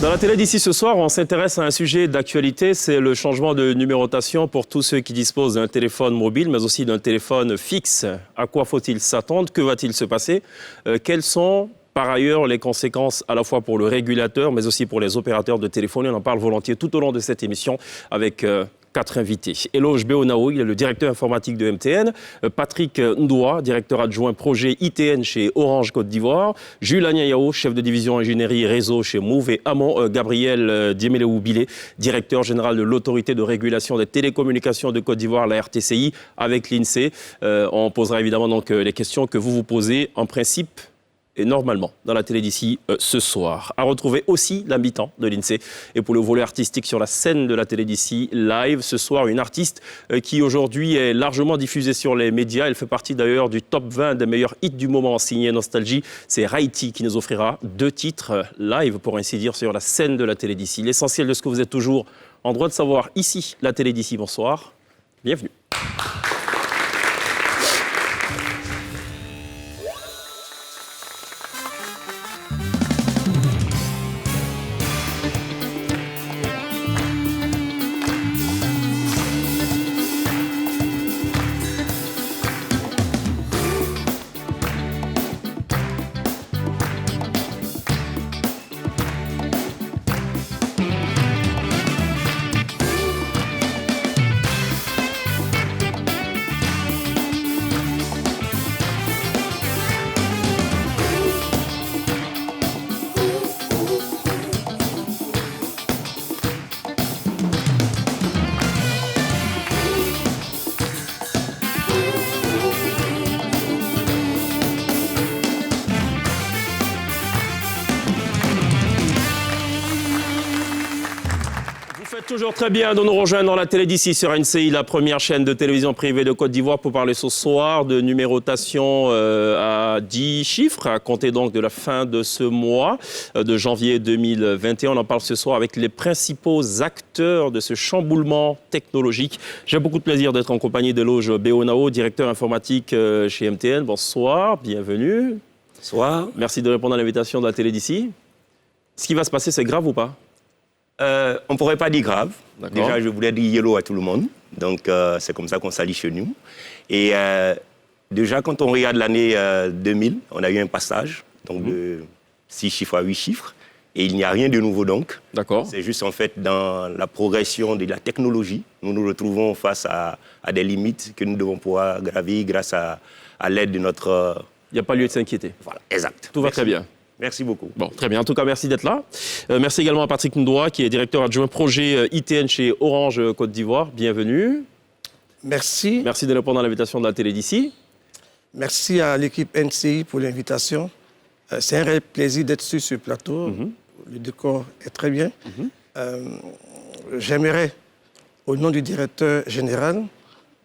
Dans la télé d'ici ce soir, on s'intéresse à un sujet d'actualité, c'est le changement de numérotation pour tous ceux qui disposent d'un téléphone mobile, mais aussi d'un téléphone fixe. À quoi faut-il s'attendre? Que va-t-il se passer? Quelles sont par ailleurs les conséquences à la fois pour le régulateur, mais aussi pour les opérateurs de téléphonie? On en parle volontiers tout au long de cette émission avec 4 invités. Eloge Béonao, il est le directeur informatique de MTN. Patrick Ndoa, directeur adjoint projet ITN chez Orange Côte d'Ivoire. Jules Agnayao, chef de division ingénierie réseau chez Move. Et Amon Gabriel Diemeleou-Bilé, directeur général de l'autorité de régulation des télécommunications de Côte d'Ivoire, la RTCI, avec l'INSEE. On posera évidemment donc les questions que vous vous posez en principe et normalement dans la télé d'ici ce soir. À retrouver aussi la mi-temps de l'INSEE. Et pour le volet artistique sur la scène de la télé d'ici live, ce soir, une artiste qui aujourd'hui est largement diffusée sur les médias. Elle fait partie d'ailleurs du top 20 des meilleurs hits du moment signé Nostalgie. C'est Raïti qui nous offrira 2 titres live, pour ainsi dire, sur la scène de la télé d'ici. L'essentiel de ce que vous êtes toujours en droit de savoir ici, la télé d'ici. Bonsoir, bienvenue. Toujours très bien de nous rejoindre dans la télé d'ici sur NCI, la première chaîne de télévision privée de Côte d'Ivoire, pour parler ce soir de numérotation à 10 chiffres, à compter donc de la fin de ce mois de janvier 2021. On en parle ce soir avec les principaux acteurs de ce chamboulement technologique. J'ai beaucoup de plaisir d'être en compagnie d'Eloge Béonao, directeur informatique chez MTN. Bonsoir, bienvenue. Bonsoir. Merci de répondre à l'invitation de la télé d'ici. Ce qui va se passer, c'est grave ou pas? On ne pourrait pas dire grave. Déjà, je voulais dire yellow à tout le monde. Donc, c'est comme ça qu'on s'allie chez nous. Et déjà, quand on regarde l'année 2000, on a eu un passage donc de 6 chiffres à 8 chiffres. Et il n'y a rien de nouveau donc. D'accord. C'est juste en fait dans la progression de la technologie, nous nous retrouvons face à des limites que nous devons pouvoir gravir grâce à l'aide de notre... Il n'y a pas lieu de s'inquiéter. Voilà, exact. Tout va très bien. Merci beaucoup. Bon, très bien. En tout cas, merci d'être là. Merci également à Patrick Ndoa, qui est directeur adjoint projet ITN chez Orange Côte d'Ivoire. Bienvenue. Merci. Merci de répondre à l'invitation de la télé d'ici. Merci à l'équipe NCI pour l'invitation. C'est un réel plaisir d'être sur ce plateau. Le décor est très bien. J'aimerais, au nom du directeur général,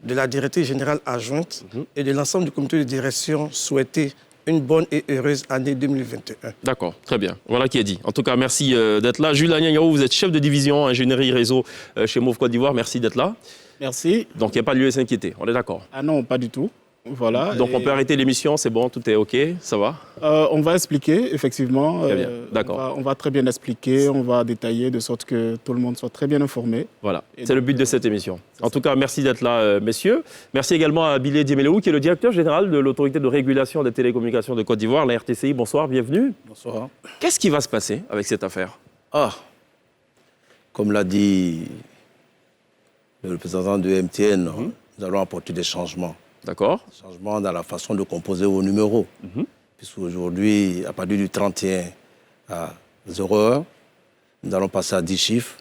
de la directrice générale adjointe et de l'ensemble du comité de direction, souhaiter une bonne et heureuse année 2021. D'accord, très bien. Voilà qui est dit. En tout cas, merci d'être là. Jules Agnayao, vous êtes chef de division ingénierie réseau chez Move Côte d'Ivoire. Merci d'être là. Merci. Donc, il n'y a pas de lieu à s'inquiéter. On est d'accord? Ah non, pas du tout. Voilà. Donc, on peut arrêter l'émission, c'est bon, tout est OK, ça va? On va expliquer, effectivement. Très bien, d'accord. On va très bien expliquer, on va détailler de sorte que tout le monde soit très bien informé. Voilà, c'est le but de cette émission. En tout cas, merci d'être là, messieurs. Merci également à Bilé Diemeleou, qui est le directeur général de l'autorité de régulation des télécommunications de Côte d'Ivoire, la RTCI. Bonsoir, bienvenue. Bonsoir. Qu'est-ce qui va se passer avec cette affaire? Comme l'a dit le représentant de MTN, nous allons apporter des changements. D'accord. Changement dans la façon de composer vos numéros. Puisqu'aujourd'hui, à partir du 31 à 01, nous allons passer à 10 chiffres.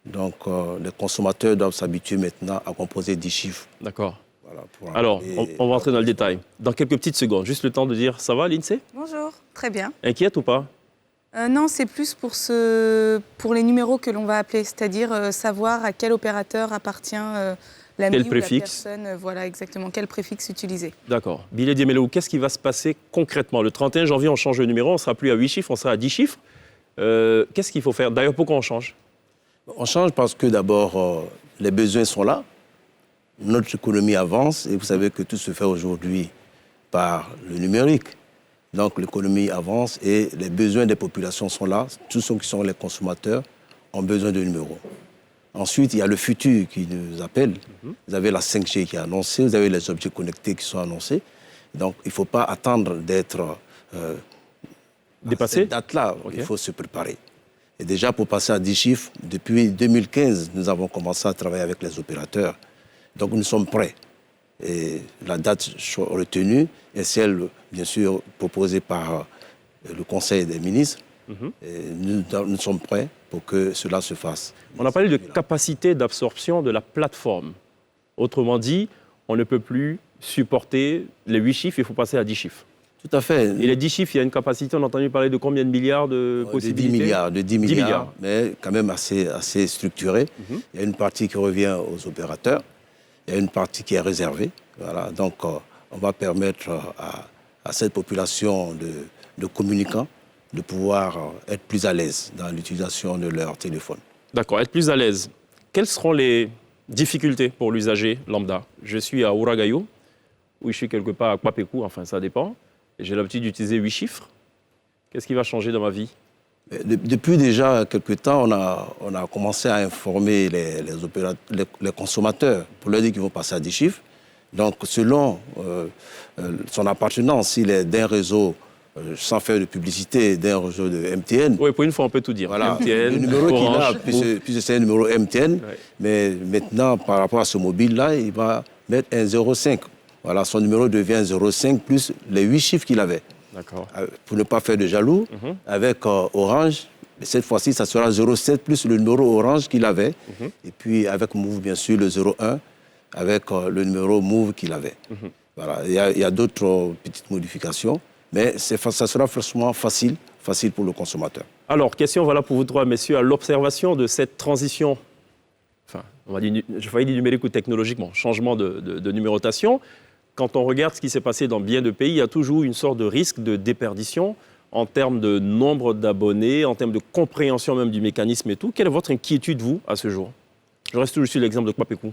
Donc, les consommateurs doivent s'habituer maintenant à composer 10 chiffres. D'accord. Voilà, Alors, on va entrer dans le détail. Dans quelques petites secondes, juste le temps de dire, ça va, l'INSEE? Bonjour, très bien. Inquiète ou pas? Non, c'est plus pour les numéros que l'on va appeler, c'est-à-dire savoir à quel opérateur appartient l'ami ou la personne. Voilà, exactement, quel préfixe utiliser. D'accord. Bilé Diemeleou, qu'est-ce qui va se passer concrètement? Le 31 janvier, on change de numéro, on ne sera plus à 8 chiffres, on sera à 10 chiffres. Qu'est-ce qu'il faut faire? D'ailleurs, pourquoi on change? On change parce que d'abord, les besoins sont là. Notre économie avance et vous savez que tout se fait aujourd'hui par le numérique. Donc l'économie avance et les besoins des populations sont là. Tous ceux qui sont les consommateurs ont besoin de numéros. Ensuite, il y a le futur qui nous appelle. Vous avez la 5G qui est annoncée, vous avez les objets connectés qui sont annoncés. Donc il ne faut pas attendre d'être dépassé. À cette date-là, il faut se préparer. Et déjà, pour passer à 10 chiffres, depuis 2015, nous avons commencé à travailler avec les opérateurs. Donc nous sommes prêts. Et la date retenue est celle, bien sûr, proposée par le Conseil des ministres. Et nous sommes prêts pour que cela se fasse. On a parlé de capacité d'absorption de la plateforme. Autrement dit, on ne peut plus supporter les 8 chiffres, il faut passer à 10 chiffres. Tout à fait. Et les 10 chiffres, il y a une capacité, on a entendu parler de combien de milliards de possibilités? De 10 milliards, mais quand même assez structuré. Il y a une partie qui revient aux opérateurs, il y a une partie qui est réservée. Voilà. Donc, on va permettre à cette population de communicants de pouvoir être plus à l'aise dans l'utilisation de leur téléphone. D'accord, être plus à l'aise. Quelles seront les difficultés pour l'usager lambda? Je suis à Ouragayo, ou je suis quelque part à Kwapekou, enfin ça dépend. J'ai l'habitude d'utiliser 8 chiffres. Qu'est-ce qui va changer dans ma vie? Depuis déjà quelques temps, on a commencé à informer les consommateurs pour leur dire qu'ils vont passer à 10 chiffres. Donc, selon son appartenance, s'il est d'un réseau, sans faire de publicité, d'un réseau de MTN. Oui, pour une fois, on peut tout dire. Voilà, MTN, le numéro qu'il a, Orange, puisque c'est un numéro MTN, ouais. mais maintenant, par rapport à ce mobile-là, il va mettre un 05. Voilà, son numéro devient 05 plus les 8 chiffres qu'il avait. D'accord. Pour ne pas faire de jaloux, avec Orange, cette fois-ci, ça sera 07 plus le numéro Orange qu'il avait. Et puis avec Move, bien sûr, le 01 avec le numéro Move qu'il avait. Voilà, il y a d'autres petites modifications, mais ça sera forcément facile pour le consommateur. Alors, question voilà pour vous trois, messieurs, à l'observation de cette transition, enfin, on va dire, je failli dire numérique ou technologiquement, changement de numérotation. Quand on regarde ce qui s'est passé dans bien de pays, il y a toujours une sorte de risque de déperdition en termes de nombre d'abonnés, en termes de compréhension même du mécanisme et tout. Quelle est votre inquiétude, vous, à ce jour? Je reste toujours sur l'exemple de Kwapekou.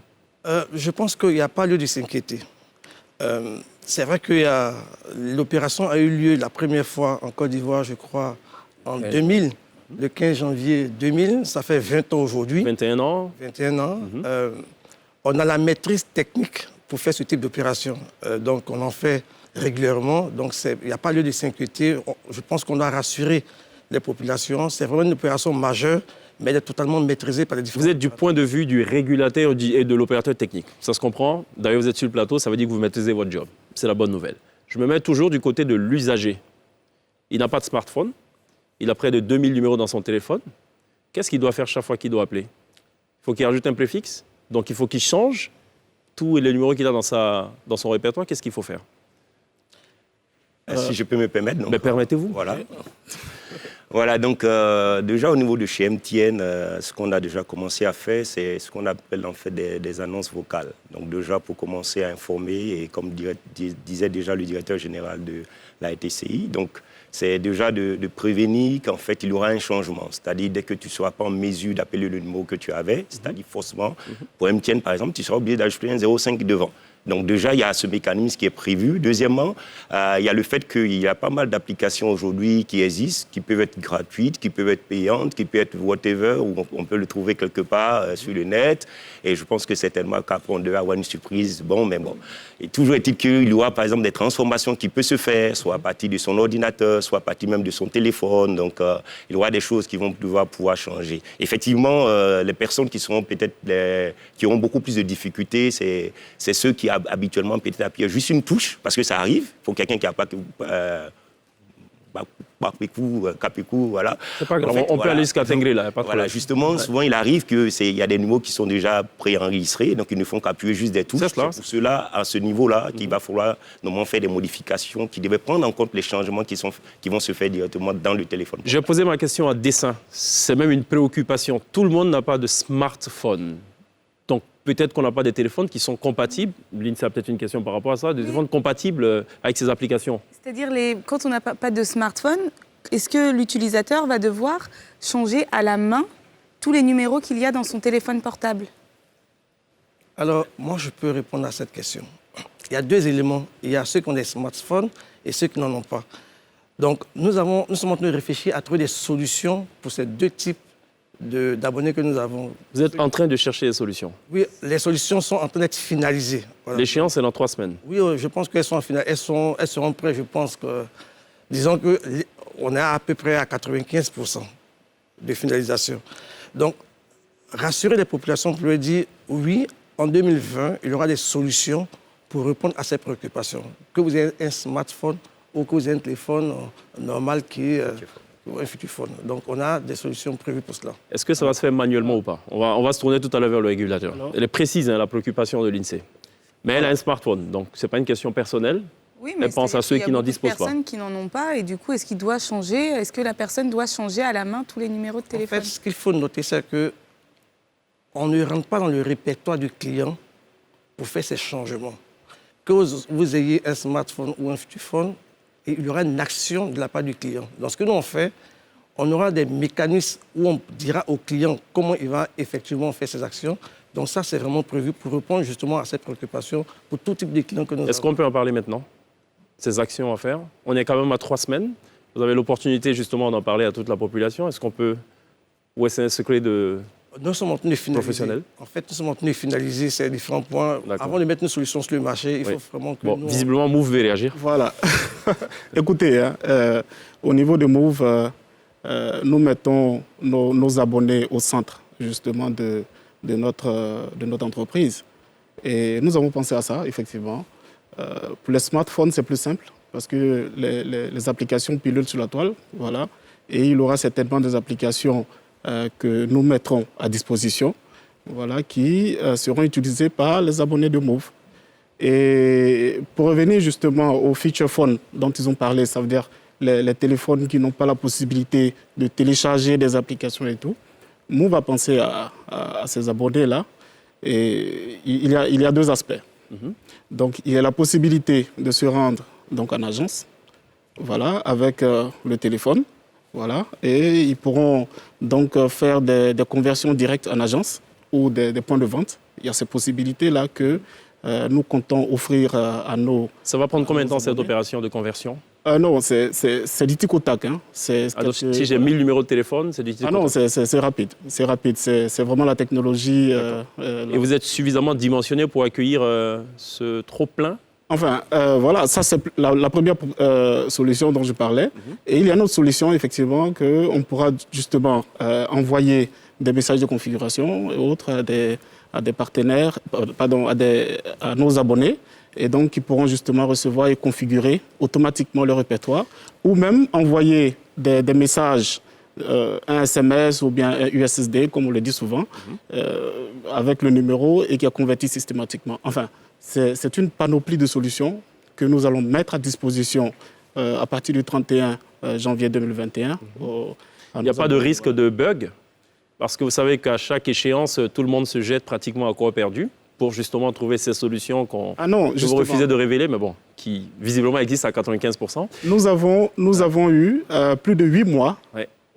Je pense qu'il n'y a pas lieu de s'inquiéter. C'est vrai que l'opération a eu lieu la première fois en Côte d'Ivoire, je crois, en 2000, le 15 janvier 2000. Ça fait 20 ans aujourd'hui. 21 ans. 21 ans. On a la maîtrise technique pour faire ce type d'opération. Donc, on en fait régulièrement. Donc, il n'y a pas lieu de s'inquiéter. Je pense qu'on doit rassurer les populations. C'est vraiment une opération majeure, mais elle est totalement maîtrisée par les différents... Vous êtes du point de vue du régulateur et de l'opérateur technique. Ça se comprend. D'ailleurs, vous êtes sur le plateau, ça veut dire que vous maîtrisez votre job. C'est la bonne nouvelle. Je me mets toujours du côté de l'usager. Il n'a pas de smartphone. Il a près de 2000 numéros dans son téléphone. Qu'est-ce qu'il doit faire chaque fois qu'il doit appeler? Il faut qu'il rajoute un préfixe. Donc, il faut qu'il change tous les numéros qu'il a dans son répertoire. Qu'est-ce qu'il faut faire? Si je peux me permettre. Donc, permettez-vous. Voilà. Voilà, donc déjà au niveau de chez MTN, ce qu'on a déjà commencé à faire, c'est ce qu'on appelle en fait des annonces vocales. Donc déjà pour commencer à informer, et comme disait déjà le directeur général de la RTCI, donc c'est déjà de prévenir qu'en fait il y aura un changement. C'est-à-dire dès que tu ne seras pas en mesure d'appeler le numéro que tu avais, c'est-à-dire forcément, pour MTN par exemple, tu seras obligé d'ajouter un 05 devant. Donc déjà, il y a ce mécanisme qui est prévu. Deuxièmement, il y a le fait qu'il y a pas mal d'applications aujourd'hui qui existent, qui peuvent être gratuites, qui peuvent être payantes, qui peuvent être whatever, où on peut le trouver quelque part sur le net. Et je pense que certainement qu'après, on devait avoir une surprise. Bon, mais bon. Et toujours est-il qu'il y aura, par exemple, des transformations qui peuvent se faire, soit à partir de son ordinateur, soit à partir même de son téléphone. Donc, il y aura des choses qui vont pouvoir changer. Effectivement, les personnes qui seront peut-être qui auront beaucoup plus de difficultés, c'est ceux qui habituellement peut-être appuyer juste une touche, parce que ça arrive, il faut quelqu'un qui n'a pas Kapékou, voilà. C'est pas grave, on peut aller jusqu'à Tengré, là, pas de voilà, justement, souvent il arrive qu'il y a des numéros qui sont déjà préenregistrés, donc ils ne font qu'appuyer juste des touches. C'est pour cela, à ce niveau-là, qu'il va falloir normalement faire des modifications qui devaient prendre en compte les changements qui vont se faire directement dans le téléphone. Je vais poser ma question à dessein. C'est même une préoccupation. Tout le monde n'a pas de smartphone. Donc, peut-être qu'on n'a pas des téléphones qui sont compatibles. Lynn, a peut-être une question par rapport à ça. Des téléphones compatibles avec ces applications. C'est-à-dire, quand on n'a pas de smartphone, est-ce que l'utilisateur va devoir changer à la main tous les numéros qu'il y a dans son téléphone portable? Alors, moi, je peux répondre à cette question. Il y a deux éléments. Il y a ceux qui ont des smartphones et ceux qui n'en ont pas. Donc, nous sommes en train de réfléchir à trouver des solutions pour ces deux types d'abonnés que nous avons. Vous êtes en train de chercher des solutions? Oui, les solutions sont en train d'être finalisées. Voilà. L'échéance est dans 3 semaines? Oui, je pense qu'elles sont elles seront prêtes. Je pense que, disons qu'on est à peu près à 95% de finalisation. Donc, rassurer les populations pour leur dire, oui, en 2020, il y aura des solutions pour répondre à ces préoccupations. Que vous ayez un smartphone ou que vous ayez un téléphone normal qui est un futuphone. Donc, on a des solutions prévues pour cela. Est-ce que ça va se faire manuellement ou pas? On va se tourner tout à l'heure vers le régulateur. Alors, elle est précise, la préoccupation de l'INSEE. Mais elle a un smartphone, donc ce n'est pas une question personnelle. Oui, mais elle pense à ceux qui n'en disposent pas. Il y a beaucoup de personnes qui n'en ont pas, et du coup, est-ce qu'il doit changer? Est-ce que la personne doit changer à la main tous les numéros de téléphone? En fait, ce qu'il faut noter, c'est qu'on ne rentre pas dans le répertoire du client pour faire ces changements. Que vous ayez un smartphone ou un futuphone, il y aura une action de la part du client. Dans ce que nous on fait, on aura des mécanismes où on dira au client comment il va effectivement faire ses actions. Donc ça, c'est vraiment prévu pour répondre justement à cette préoccupation pour tout type de clients que nous avons. Est-ce qu'on peut en parler maintenant? Ces actions à faire? On est quand même à 3 semaines. Vous avez l'opportunité justement d'en parler à toute la population. Est-ce qu'on peut... Ou est-ce un secret de... Nous sommes en train de finaliser. Professionnel. En fait, nous sommes en train de finaliser ces différents points. Avant de mettre une solution sur le marché, il faut vraiment que nous... Visiblement, Move veut réagir. Voilà. Écoutez, au niveau de Move, nous mettons nos abonnés au centre, justement, de notre entreprise. Et nous avons pensé à ça, effectivement. Pour les smartphones, c'est plus simple, parce que les applications pilulent sur la toile, voilà. Et il y aura certainement des applications que nous mettrons à disposition, voilà, qui seront utilisées par les abonnés de Move. Et pour revenir justement aux feature phones dont ils ont parlé, ça veut dire les téléphones qui n'ont pas la possibilité de télécharger des applications et tout, Move a pensé à ces abonnés-là. Et il y a 2 aspects. Donc, il y a la possibilité de se rendre donc, en agence, voilà, avec le téléphone. Voilà, et ils pourront donc faire des conversions directes en agence ou des points de vente. Il y a ces possibilités-là que nous comptons offrir à nos... Ça va prendre combien de temps cette opération de conversion? Non, c'est du tic au tac. Hein. Si j'ai 1000 numéros de téléphone, c'est du tic au tac? Non, c'est rapide. C'est rapide. C'est vraiment la technologie. Et vous êtes suffisamment dimensionné pour accueillir ce trop-plein? Enfin, voilà, ça c'est la première solution dont je parlais. Et il y a une autre solution, effectivement, qu'on pourra justement envoyer des messages de configuration et autres à des partenaires, pardon, à nos abonnés, et donc qui pourront justement recevoir et configurer automatiquement le répertoire, ou même envoyer des messages, un SMS ou bien un USSD, comme on le dit souvent, avec le numéro et qui est converti systématiquement. Enfin, c'est une panoplie de solutions que nous allons mettre à disposition à partir du 31 janvier 2021. Il n'y a pas de risque de bug? Parce que vous savez qu'à chaque échéance, tout le monde se jette pratiquement à corps perdu pour justement trouver ces solutions que vous refusez de révéler, mais bon, qui visiblement existent à 95%. Nous avons eu plus de 8 mois,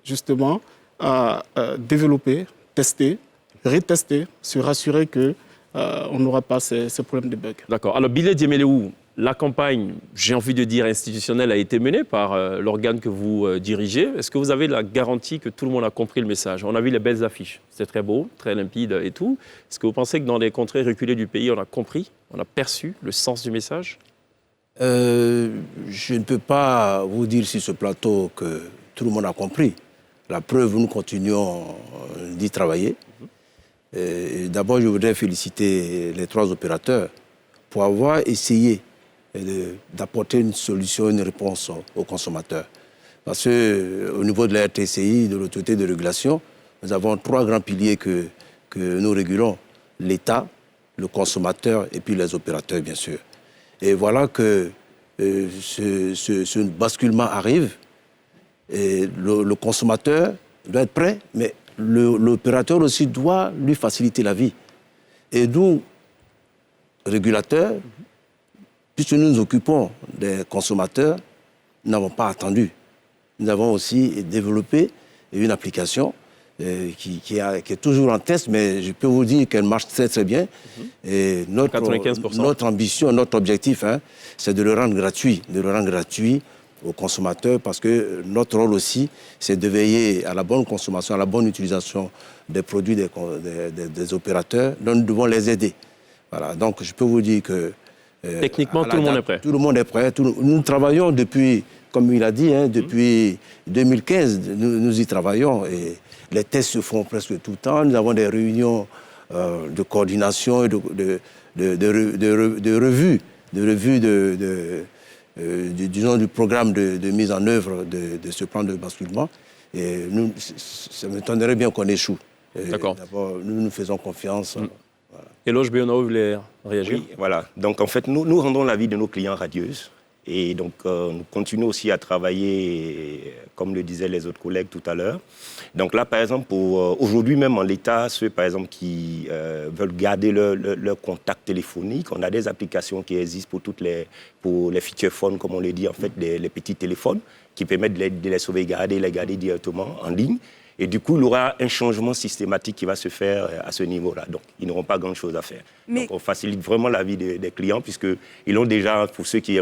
justement, à développer, tester, retester, se rassurer que on n'aura pas ces problèmes de bugs. D'accord. Alors, Billet Diéméléou, la campagne, j'ai envie de dire institutionnelle, a été menée par l'organe que vous dirigez. Est-ce que vous avez la garantie que tout le monde a compris le message? On a vu les belles affiches. C'est très beau, très limpide et tout. Est-ce que vous pensez que dans les contrées reculées du pays, on a compris, on a perçu le sens du message? Je ne peux pas vous dire sur ce plateau que tout le monde a compris. La preuve, nous continuons d'y travailler. D'abord, je voudrais féliciter les 3 opérateurs pour avoir essayé d'apporter une solution, une réponse aux consommateurs. Parce qu'au niveau de la RTCI, de l'autorité de régulation, nous avons 3 grands piliers que nous régulons. L'État, le consommateur et puis les opérateurs, bien sûr. Et voilà que ce basculement arrive. Et le consommateur doit être prêt, mais l'opérateur aussi doit lui faciliter la vie. Et nous, régulateurs, puisque nous nous occupons des consommateurs, nous n'avons pas attendu. Nous avons aussi développé une application qui est toujours en test, mais je peux vous dire qu'elle marche très très bien. Et notre ambition, notre objectif, c'est de le rendre gratuit aux consommateurs, parce que notre rôle aussi, c'est de veiller à la bonne consommation, à la bonne utilisation des produits des opérateurs. Donc, nous devons les aider. Voilà. Donc, je peux vous dire que... Techniquement, tout le monde est prêt. Tout le monde est prêt. Nous travaillons depuis, comme il a dit, depuis 2015, nous y travaillons. Et les tests se font presque tout le temps. Nous avons des réunions de coordination et de revue disons, du programme de mise en œuvre de ce plan de basculement. Et nous, ça m'étonnerait bien qu'on échoue. D'accord. D'abord, nous faisons confiance. Voilà. Eloge Béonao, vous voulez réagir? Oui, voilà. Donc, en fait, nous rendons la vie de nos clients radieuse. Et donc, nous continuons aussi à travailler, comme le disaient les autres collègues tout à l'heure. Donc là, par exemple, aujourd'hui même en l'état, ceux, par exemple, qui veulent garder leur contact téléphonique, on a des applications qui existent pour les feature phones, comme on le dit, en fait, les petits téléphones, qui permettent de les sauvegarder, les garder directement en ligne. Et du coup, il y aura un changement systématique qui va se faire à ce niveau-là. Donc, ils n'auront pas grand-chose à faire. Donc, on facilite vraiment la vie des clients, puisqu'ils l'ont déjà, pour ceux qui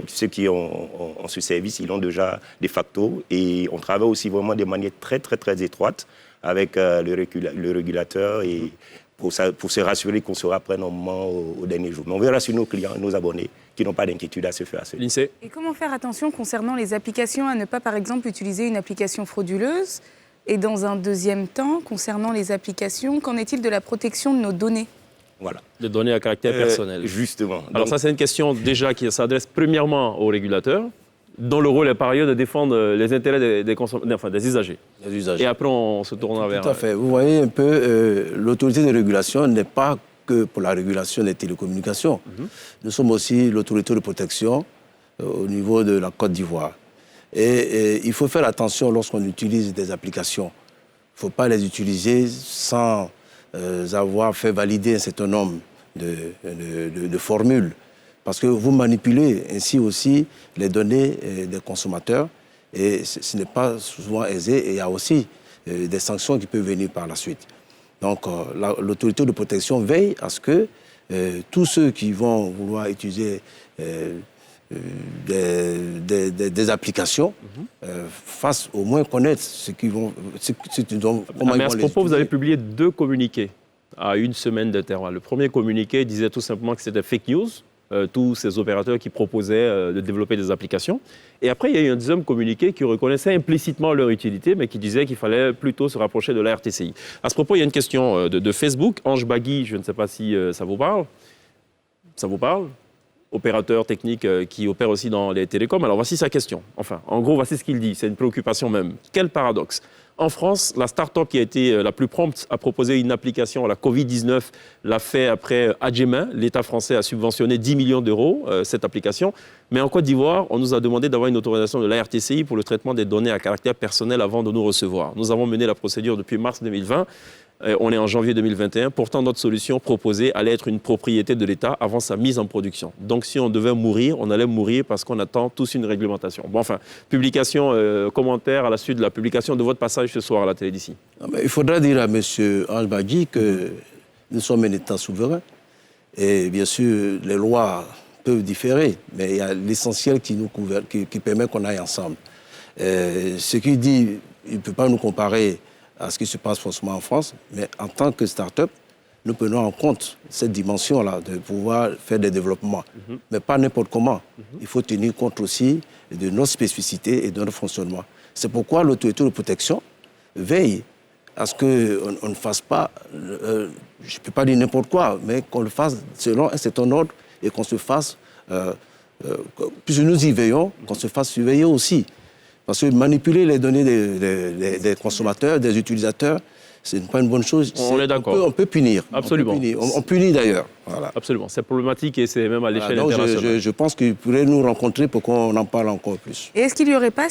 ont ce service, ils l'ont déjà de facto. Et on travaille aussi vraiment de manière très, très, très étroite avec le régulateur et pour se rassurer qu'on sera prêt normalement au dernier jour. Mais on verra sur nos clients, nos abonnés, qui n'ont pas d'inquiétude à se faire. L'INSEE. Et comment faire attention concernant les applications, à ne pas, par exemple, utiliser une application frauduleuse? Et dans un deuxième temps, concernant les applications, qu'en est-il de la protection de nos données? Voilà. De données à caractère personnel. Justement. Alors ça, c'est une question déjà qui s'adresse premièrement aux régulateurs, dont le rôle est par ailleurs de défendre les intérêts des usagers. Les usagers. Et après, on se tournera vers... Tout à fait. Vous voyez un peu, l'autorité de régulation n'est pas que pour la régulation des télécommunications. Nous sommes aussi l'autorité de protection au niveau de la Côte d'Ivoire. Et il faut faire attention lorsqu'on utilise des applications. Il ne faut pas les utiliser sans avoir fait valider un certain nombre de formules. Parce que vous manipulez ainsi aussi les données des consommateurs. Et ce n'est pas souvent aisé. Et il y a aussi des sanctions qui peuvent venir par la suite. Donc l'autorité de protection veille à ce que tous ceux qui vont vouloir utiliser... des applications fassent au moins connaître ce qu'ils vont, comment ils vont. À ce propos, vous avez publié 2 communiqués à une semaine d'intervalle. Le premier communiqué disait tout simplement que c'était fake news, tous ces opérateurs qui proposaient de développer des applications. Et après, il y a eu un deuxième communiqué qui reconnaissait implicitement leur utilité, mais qui disait qu'il fallait plutôt se rapprocher de la RTCI. À ce propos, il y a une question de Facebook. Ange Bagui, je ne sais pas si ça vous parle. Ça vous parle ? Opérateur technique qui opère aussi dans les télécoms. Alors voici sa question. Enfin, en gros, voici ce qu'il dit. C'est une préoccupation même. Quel paradoxe. En France, la start-up qui a été la plus prompte à proposer une application à la Covid-19 l'a fait après Adjemin. L'État français a subventionné 10 millions d'euros cette application. Mais en Côte d'Ivoire, on nous a demandé d'avoir une autorisation de la RTCI pour le traitement des données à caractère personnel avant de nous recevoir. Nous avons mené la procédure depuis mars 2020. On est en janvier 2021. Pourtant, notre solution proposée allait être une propriété de l'État avant sa mise en production. Donc, si on devait mourir, on allait mourir parce qu'on attend tous une réglementation. Bon, enfin, publication, commentaire à la suite de la publication de votre passage ce soir à la télé d'ici. Il faudra dire à M. Ange Bagui que nous sommes un État souverain. Et bien sûr, les lois peuvent différer, mais il y a l'essentiel qui permet qu'on aille ensemble. Ce qu'il dit, il ne peut pas nous comparer à ce qui se passe forcément en France, mais en tant que start-up, nous prenons en compte cette dimension-là de pouvoir faire des développements, mais pas n'importe comment. Il faut tenir compte aussi de nos spécificités et de notre fonctionnement. C'est pourquoi l'autorité de protection veille à ce qu'on ne fasse pas, je ne peux pas dire n'importe quoi, mais qu'on le fasse selon un certain ordre et qu'on se fasse, puisque nous y veillons, qu'on se fasse surveiller aussi. Parce que manipuler les données des consommateurs, des utilisateurs, ce n'est pas une bonne chose. On est d'accord. On peut punir. Absolument. On punit d'ailleurs. Voilà. Absolument. C'est problématique et c'est même à l'échelle internationale. Je pense qu'ils pourraient nous rencontrer pour qu'on en parle encore plus. Et est-ce qu'il n'y aurait pas,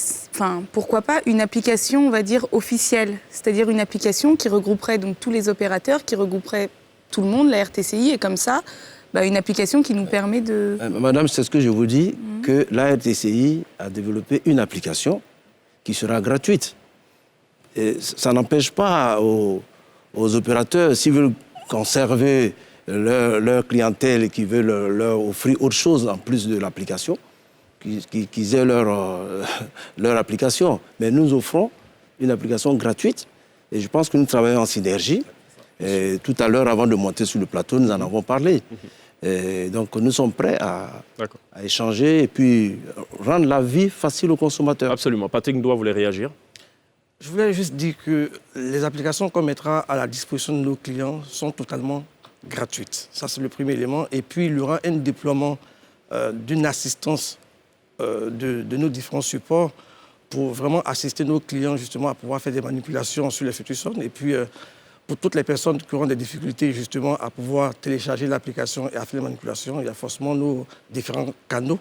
pourquoi pas, une application, on va dire, officielle? C'est-à-dire une application qui regrouperait donc tous les opérateurs, qui regrouperait tout le monde, la RTCI, et comme ça, une application qui nous permet de... Madame, c'est ce que je vous dis, que la RTCI a développé une application qui sera gratuite. Et ça n'empêche pas aux opérateurs, s'ils veulent conserver leur clientèle et qu'ils veulent leur offrir autre chose en plus de l'application, qu'ils aient leur application. Mais nous offrons une application gratuite et je pense que nous travaillons en synergie. Et tout à l'heure, avant de monter sur le plateau, nous en avons parlé. Et donc, nous sommes prêts à échanger et puis rendre la vie facile aux consommateurs. Absolument. Patrick Ndoa voulait réagir. Je voulais juste dire que les applications qu'on mettra à la disposition de nos clients sont totalement gratuites. Ça, c'est le premier élément. Et puis, il y aura un déploiement d'une assistance de nos différents supports pour vraiment assister nos clients justement à pouvoir faire des manipulations sur les futurs sons. Et puis, pour toutes les personnes qui auront des difficultés justement à pouvoir télécharger l'application et à faire les manipulations, il y a forcément nos différents canaux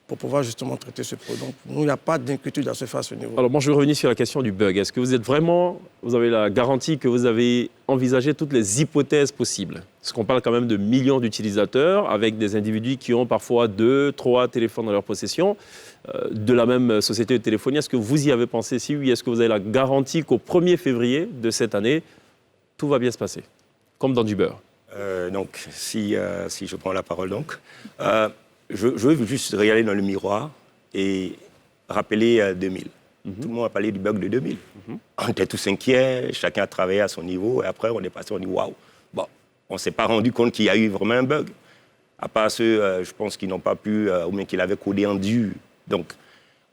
pour pouvoir justement traiter ce problème. Donc, nous, il n'y a pas d'inquiétude à se faire à ce niveau. Alors, moi, je vais revenir sur la question du bug. Est-ce que vous avez la garantie que vous avez envisagé toutes les hypothèses possibles? Parce qu'on parle quand même de millions d'utilisateurs avec des individus qui ont parfois 2, 3 téléphones dans leur possession de la même société de téléphonie. Est-ce que vous y avez pensé? Si oui, est-ce que vous avez la garantie qu'au 1er février de cette année, tout va bien se passer, comme dans du beurre? Donc, si je prends la parole, donc, je veux juste regarder dans le miroir et rappeler 2000. Tout le monde a parlé du bug de 2000. On était tous inquiets, chacun a travaillé à son niveau, et après, on est passé, on dit waouh. Bon, on ne s'est pas rendu compte qu'il y a eu vraiment un bug. À part ceux, je pense, qui n'ont pas pu, ou bien qui l'avaient codé en dur. Donc,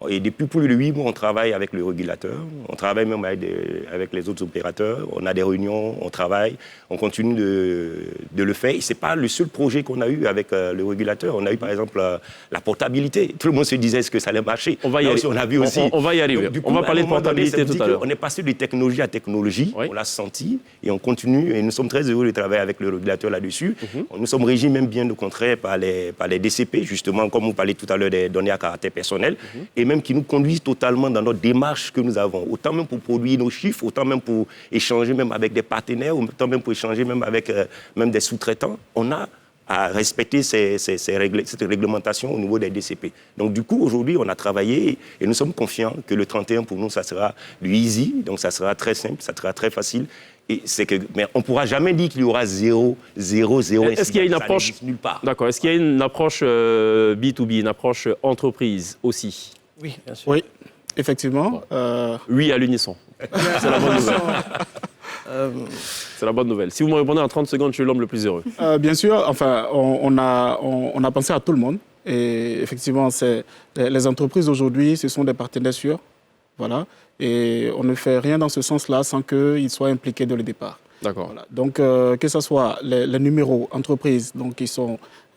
et depuis plus de 8 mois, on travaille avec le régulateur, on travaille même avec les autres opérateurs, on a des réunions, on travaille, on continue de le faire. Et ce n'est pas le seul projet qu'on a eu avec le régulateur. On a eu par exemple la portabilité. Tout le monde se disait est-ce que ça allait marcher. On va y arriver. On a vu aussi. On va y arriver. Donc, coup, on va parler de portabilité tout à l'heure. On est passé de technologie à technologie, on l'a senti et on continue. Et nous sommes très heureux de travailler avec le régulateur là-dessus. Nous sommes régis même bien au contraire par les DCP, justement, comme vous parlez tout à l'heure des données à caractère personnel. Et même qui nous conduisent totalement dans notre démarche que nous avons, autant même pour produire nos chiffres, autant même pour échanger même avec des partenaires, autant même pour échanger même avec même des sous-traitants. On a à respecter cette réglementation au niveau des DCP. Donc du coup, aujourd'hui, on a travaillé et nous sommes confiants que le 31, pour nous, ça sera du easy, donc ça sera très simple, ça sera très facile. Mais on ne pourra jamais dire qu'il y aura 0. Est-ce qu'il y a une approche nulle part. D'accord. Est-ce qu'il y a une approche B2B, une approche entreprise aussi? Oui, bien sûr. Oui, effectivement. Oui, à l'unisson. C'est la bonne nouvelle. C'est la bonne nouvelle. Si vous me répondez en 30 secondes, je suis l'homme le plus heureux. Bien sûr, enfin, on a pensé à tout le monde. Et effectivement, les entreprises aujourd'hui, ce sont des partenaires sûrs. Voilà. Et on ne fait rien dans ce sens-là sans qu'ils soient impliqués dès le départ. D'accord. Voilà. Donc, que ce soit les numéros entreprises donc, qui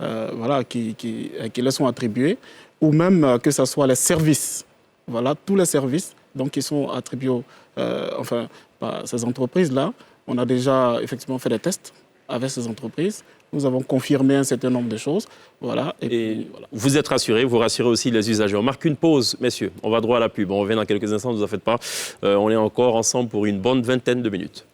leur sont attribués, ou même que ce soit les services. Voilà, tous les services donc, qui sont attribués par ces entreprises-là. On a déjà effectivement fait des tests avec ces entreprises. Nous avons confirmé un certain nombre de choses. Voilà, et puis, voilà. Vous êtes rassurés, vous rassurez aussi les usagers. On marque une pause, messieurs. On va droit à la pub. On revient dans quelques instants, ne vous en faites pas. On est encore ensemble pour une bonne vingtaine de minutes.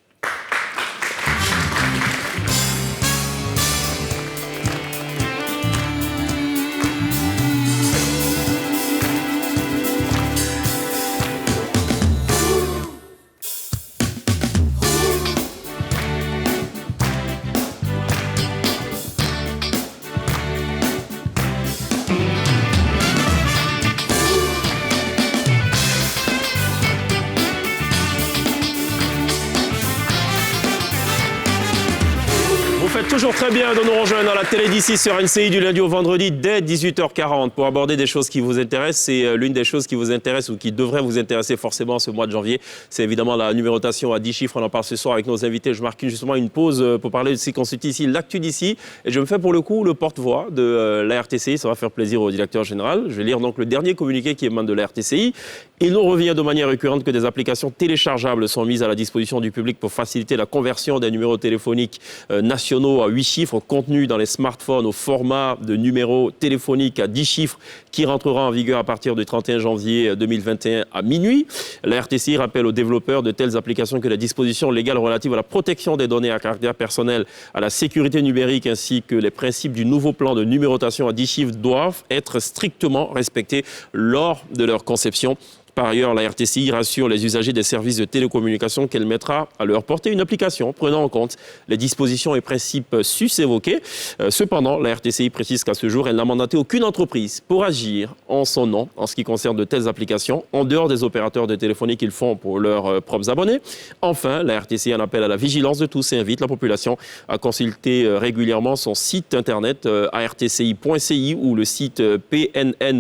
Toujours très bien de nous rejoindre dans la télé d'ici sur NCI du lundi au vendredi dès 18h40 pour aborder des choses qui vous intéressent. C'est l'une des choses qui vous intéresse ou qui devrait vous intéresser forcément ce mois de janvier. C'est évidemment la numérotation à 10 chiffres. On en parle ce soir avec nos invités. Je marque justement une pause pour parler de ce qui constitue ici l'actu d'ici. Et je me fais pour le coup le porte-voix de la RTCI. Ça va faire plaisir au directeur général. Je vais lire donc le dernier communiqué qui émane de la RTCI. Il nous revient de manière récurrente que des applications téléchargeables sont mises à la disposition du public pour faciliter la conversion des numéros téléphoniques nationaux à 8 chiffres contenus dans les smartphones au format de numéros téléphoniques à 10 chiffres qui rentrera en vigueur à partir du 31 janvier 2021 à minuit. La RTCI rappelle aux développeurs de telles applications que les dispositions légales relatives à la protection des données à caractère personnel, à la sécurité numérique ainsi que les principes du nouveau plan de numérotation à 10 chiffres doivent être strictement respectés lors de leur conception. Par ailleurs, la RTCI rassure les usagers des services de télécommunication qu'elle mettra à leur portée une application prenant en compte les dispositions et principes sus-évoqués. Cependant, la RTCI précise qu'à ce jour, elle n'a mandaté aucune entreprise pour agir en son nom en ce qui concerne de telles applications, en dehors des opérateurs de téléphonie qu'ils font pour leurs propres abonnés. Enfin, la RTCI en appelle à la vigilance de tous et invite la population à consulter régulièrement son site internet artci.ci ou le site pnn.artci.ci,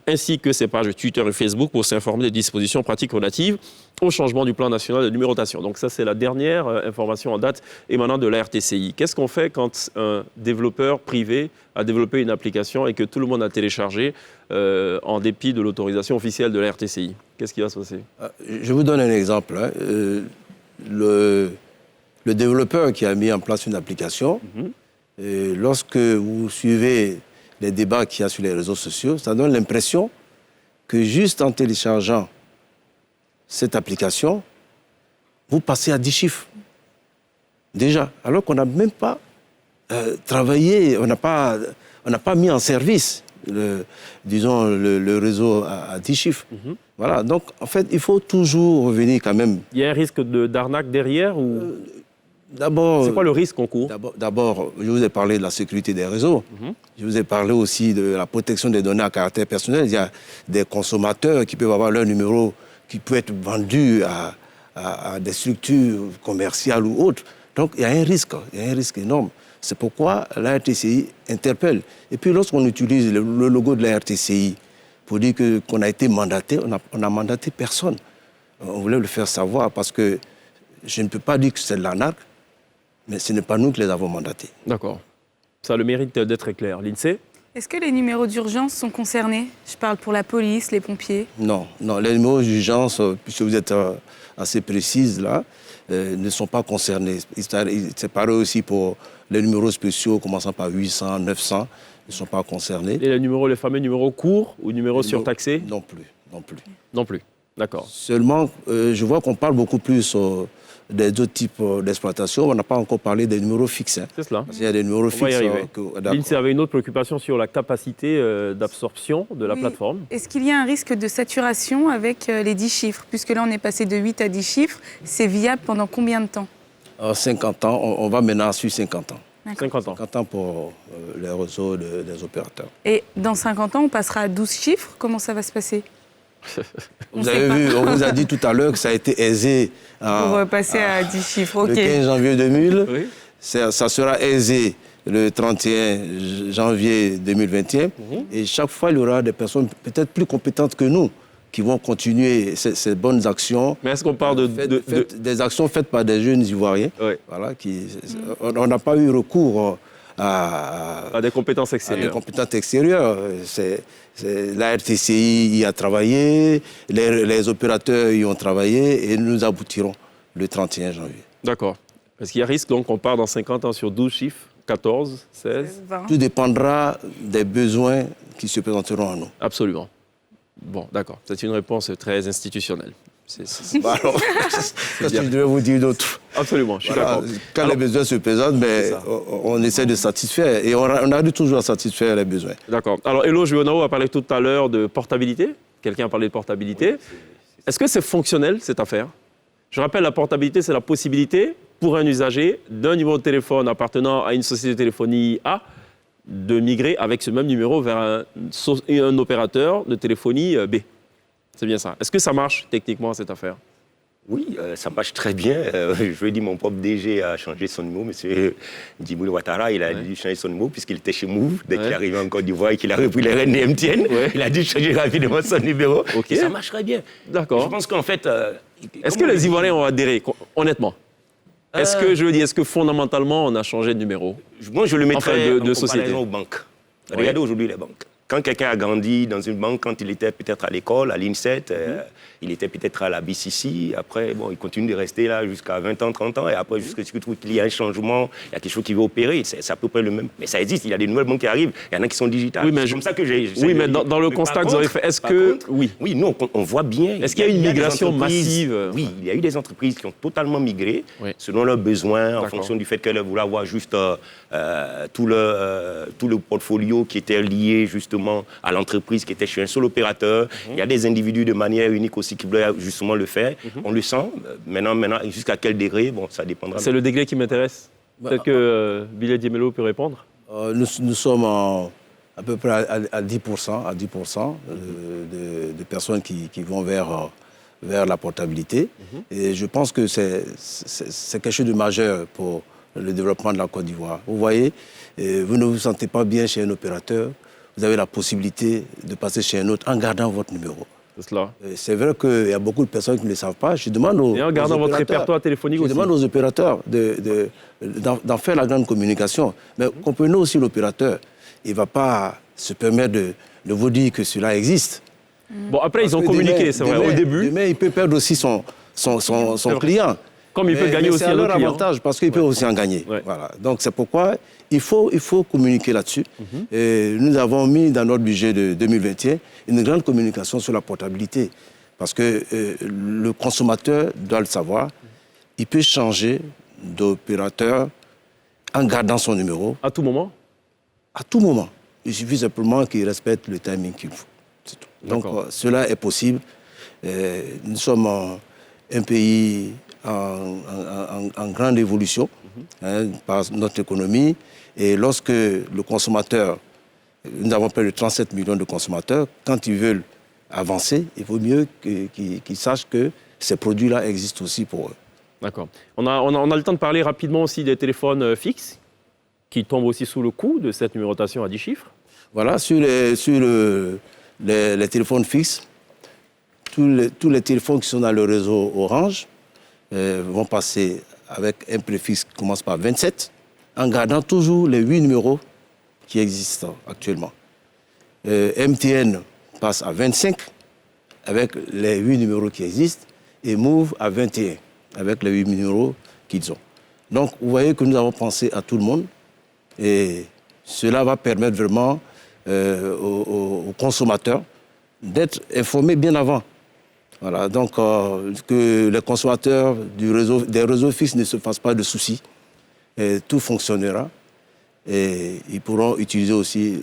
ainsi que ses pages Twitter et Facebook pour s'informer des dispositions pratiques relatives au changement du plan national de numérotation. Donc ça, c'est la dernière information en date émanant de la RTCI. Qu'est-ce qu'on fait quand un développeur privé a développé une application et que tout le monde a téléchargé en dépit de l'autorisation officielle de la RTCI? Qu'est-ce qui va se passer? Je vous donne un exemple. Le développeur qui a mis en place une application, et lorsque vous suivez les débats qu'il y a sur les réseaux sociaux, ça donne l'impression que juste en téléchargeant cette application, vous passez à 10 chiffres. Déjà, alors qu'on n'a même pas travaillé, on n'a pas mis en service, le réseau à 10 chiffres. Voilà, donc en fait, il faut toujours revenir quand même. Il y a un risque d'arnaque derrière ou... D'abord, c'est quoi le risque qu'on court? D'abord, je vous ai parlé de la sécurité des réseaux. Je vous ai parlé aussi de la protection des données à caractère personnel. Il y a des consommateurs qui peuvent avoir leur numéro qui peut être vendu à des structures commerciales ou autres. Donc, il y a un risque énorme. C'est pourquoi la RTCI interpelle. Et puis, lorsqu'on utilise le logo de la RTCI pour dire qu'on a été mandaté, on n'a mandaté personne. On voulait le faire savoir parce que je ne peux pas dire que c'est de l'arnaque, mais ce n'est pas nous qui les avons mandatés. D'accord. Ça a le mérite d'être clair. L'INSEE? Est-ce que les numéros d'urgence sont concernés? Je parle pour la police, les pompiers. Non, les numéros d'urgence, puisque vous êtes assez précise là, ne sont pas concernés. C'est pareil aussi pour les numéros spéciaux commençant par 800, 900, ne sont pas concernés. Et les fameux numéros courts ou numéros surtaxés? Non plus. Non plus, d'accord. Seulement, je vois qu'on parle beaucoup plus des autres types d'exploitation. On n'a pas encore parlé des numéros fixes. C'est cela. Parce qu'il y a des numéros fixes. L'INSEE avait une autre préoccupation sur la capacité d'absorption de la plateforme. Est-ce qu'il y a un risque de saturation avec les 10 chiffres? Puisque là, on est passé de 8 à 10 chiffres. C'est viable pendant combien de temps? 50 ans. On va maintenant suivre 50 ans. 50 ans. 50 ans pour les réseaux des opérateurs. Et dans 50 ans, on passera à 12 chiffres? Comment ça va se passer? Vous avez vu, on vous a dit tout à l'heure que ça a été aisé pour passer à 10 chiffres. Le 15 janvier 2000. Oui. Ça sera aisé le 31 janvier 2021. Et chaque fois, il y aura des personnes peut-être plus compétentes que nous qui vont continuer ces bonnes actions. Mais est-ce qu'on parle des actions faites par des jeunes Ivoiriens? Oui. Voilà, on n'a pas eu recours à des compétences extérieures. La RTCI y a travaillé, les opérateurs y ont travaillé et nous aboutirons le 31 janvier. D'accord. Est-ce qu'il y a risque donc qu'on part dans 50 ans sur 12 chiffres, 14, 16? 20. Tout dépendra des besoins qui se présenteront à nous. Absolument. Bon, d'accord. C'est une réponse très institutionnelle. Alors, qu'est-ce que je devais vous dire d'autre? Absolument, je suis d'accord. Quand les besoins se présentent, mais on essaie de satisfaire et on arrive toujours à satisfaire les besoins. D'accord. Alors, Elo Juonao a parlé tout à l'heure de portabilité. Quelqu'un a parlé de portabilité. Est-ce que c'est fonctionnel, cette affaire? Je rappelle, la portabilité, c'est la possibilité pour un usager d'un numéro de téléphone appartenant à une société de téléphonie A de migrer avec ce même numéro vers un opérateur de téléphonie B. C'est bien ça. Est-ce que ça marche techniquement, cette affaire? Oui, ça marche très bien. Je veux dire, mon propre DG a changé son numéro. Monsieur Djibril Ouattara, il a dû changer son numéro puisqu'il était chez Move. Dès qu'il est arrivé en Côte d'Ivoire et qu'il a repris les rênes de MTN, il a dû changer rapidement son numéro. Et ça marche très bien. D'accord. Je pense qu'en fait... Est-ce que les Ivoiriens ont adhéré, honnêtement? Est-ce que fondamentalement, on a changé de numéro? Moi, je le mettrais de en société. comparaison aux banques. Regardez aujourd'hui les banques. Quand quelqu'un a grandi dans une banque, quand il était peut-être à l'école, à l'INSET, il était peut-être à la BCC, après, il continue de rester là jusqu'à 20 ans, 30 ans, et après, jusqu'à ce qu'il y a un changement, il y a quelque chose qui va opérer, c'est à peu près le même. Mais ça existe, il y a des nouvelles banques qui arrient, il y en a qui sont digitales. Oui, mais c'est comme ça que j'ai... Oui, mais dans le constat que vous avez fait, est-ce que... Oui, non, on voit bien... Est-ce qu'il y a une migration massive? Oui, il y a eu des entreprises qui ont totalement migré, selon leurs besoins, en fonction du fait qu'elles voulaient avoir juste tout le portfolio qui était lié justement justement à l'entreprise qui était chez un seul opérateur. Il y a des individus de manière unique aussi qui veulent justement le faire. On le sent. Maintenant, jusqu'à quel degré, bon, ça dépendra. C'est le degré qui m'intéresse. Peut-être que Billet Diemelo peut répondre. Nous sommes à peu près à 10%, de personnes qui vont vers la portabilité. Et je pense que c'est quelque chose de majeur pour le développement de la Côte d'Ivoire. Vous voyez, vous ne vous sentez pas bien chez un opérateur, vous avez la possibilité de passer chez un autre en gardant votre numéro. C'est cela. C'est vrai qu'il y a beaucoup de personnes qui ne le savent pas. Je demande aux, et en gardant votre répertoire téléphonique aussi. Je demande aux opérateurs d'en faire la grande communication. Mais comprenez aussi l'opérateur. Il ne va pas se permettre de vous dire que cela existe. Bon, après, ils ont communiqué, c'est vrai, au début. Demain, il peut perdre aussi son client. Comme il peut gagner aussi un autre client. avantage, parce qu'il peut aussi en gagner. Ouais. Voilà. Donc, c'est pourquoi il faut communiquer là-dessus. Et nous avons mis dans notre budget de 2021 une grande communication sur la portabilité. Parce que le consommateur doit le savoir. Il peut changer d'opérateur en gardant son numéro. À tout moment? À tout moment. Il suffit simplement qu'il respecte le timing qu'il faut. C'est tout. Donc, cela est possible. Nous sommes un pays en grande évolution par notre économie. Et lorsque le consommateur, nous avons près de 37 millions de consommateurs, quand ils veulent avancer, il vaut mieux qu'ils sachent que ces produits-là existent aussi pour eux. D'accord. On a le temps de parler rapidement aussi des téléphones fixes, qui tombent aussi sous le coup de cette numérotation à 10 chiffres. Voilà, sur les téléphones fixes, tous les téléphones qui sont dans le réseau Orange vont passer avec un préfixe qui commence par 27, en gardant toujours les 8 numéros qui existent actuellement. MTN passe à 25 avec les 8 numéros qui existent et Move à 21 avec les 8 numéros qu'ils ont. Donc, vous voyez que nous avons pensé à tout le monde et cela va permettre vraiment aux consommateurs d'être informés bien avant. Voilà, donc que les consommateurs des réseaux fixes ne se fassent pas de soucis. Et tout fonctionnera et ils pourront utiliser aussi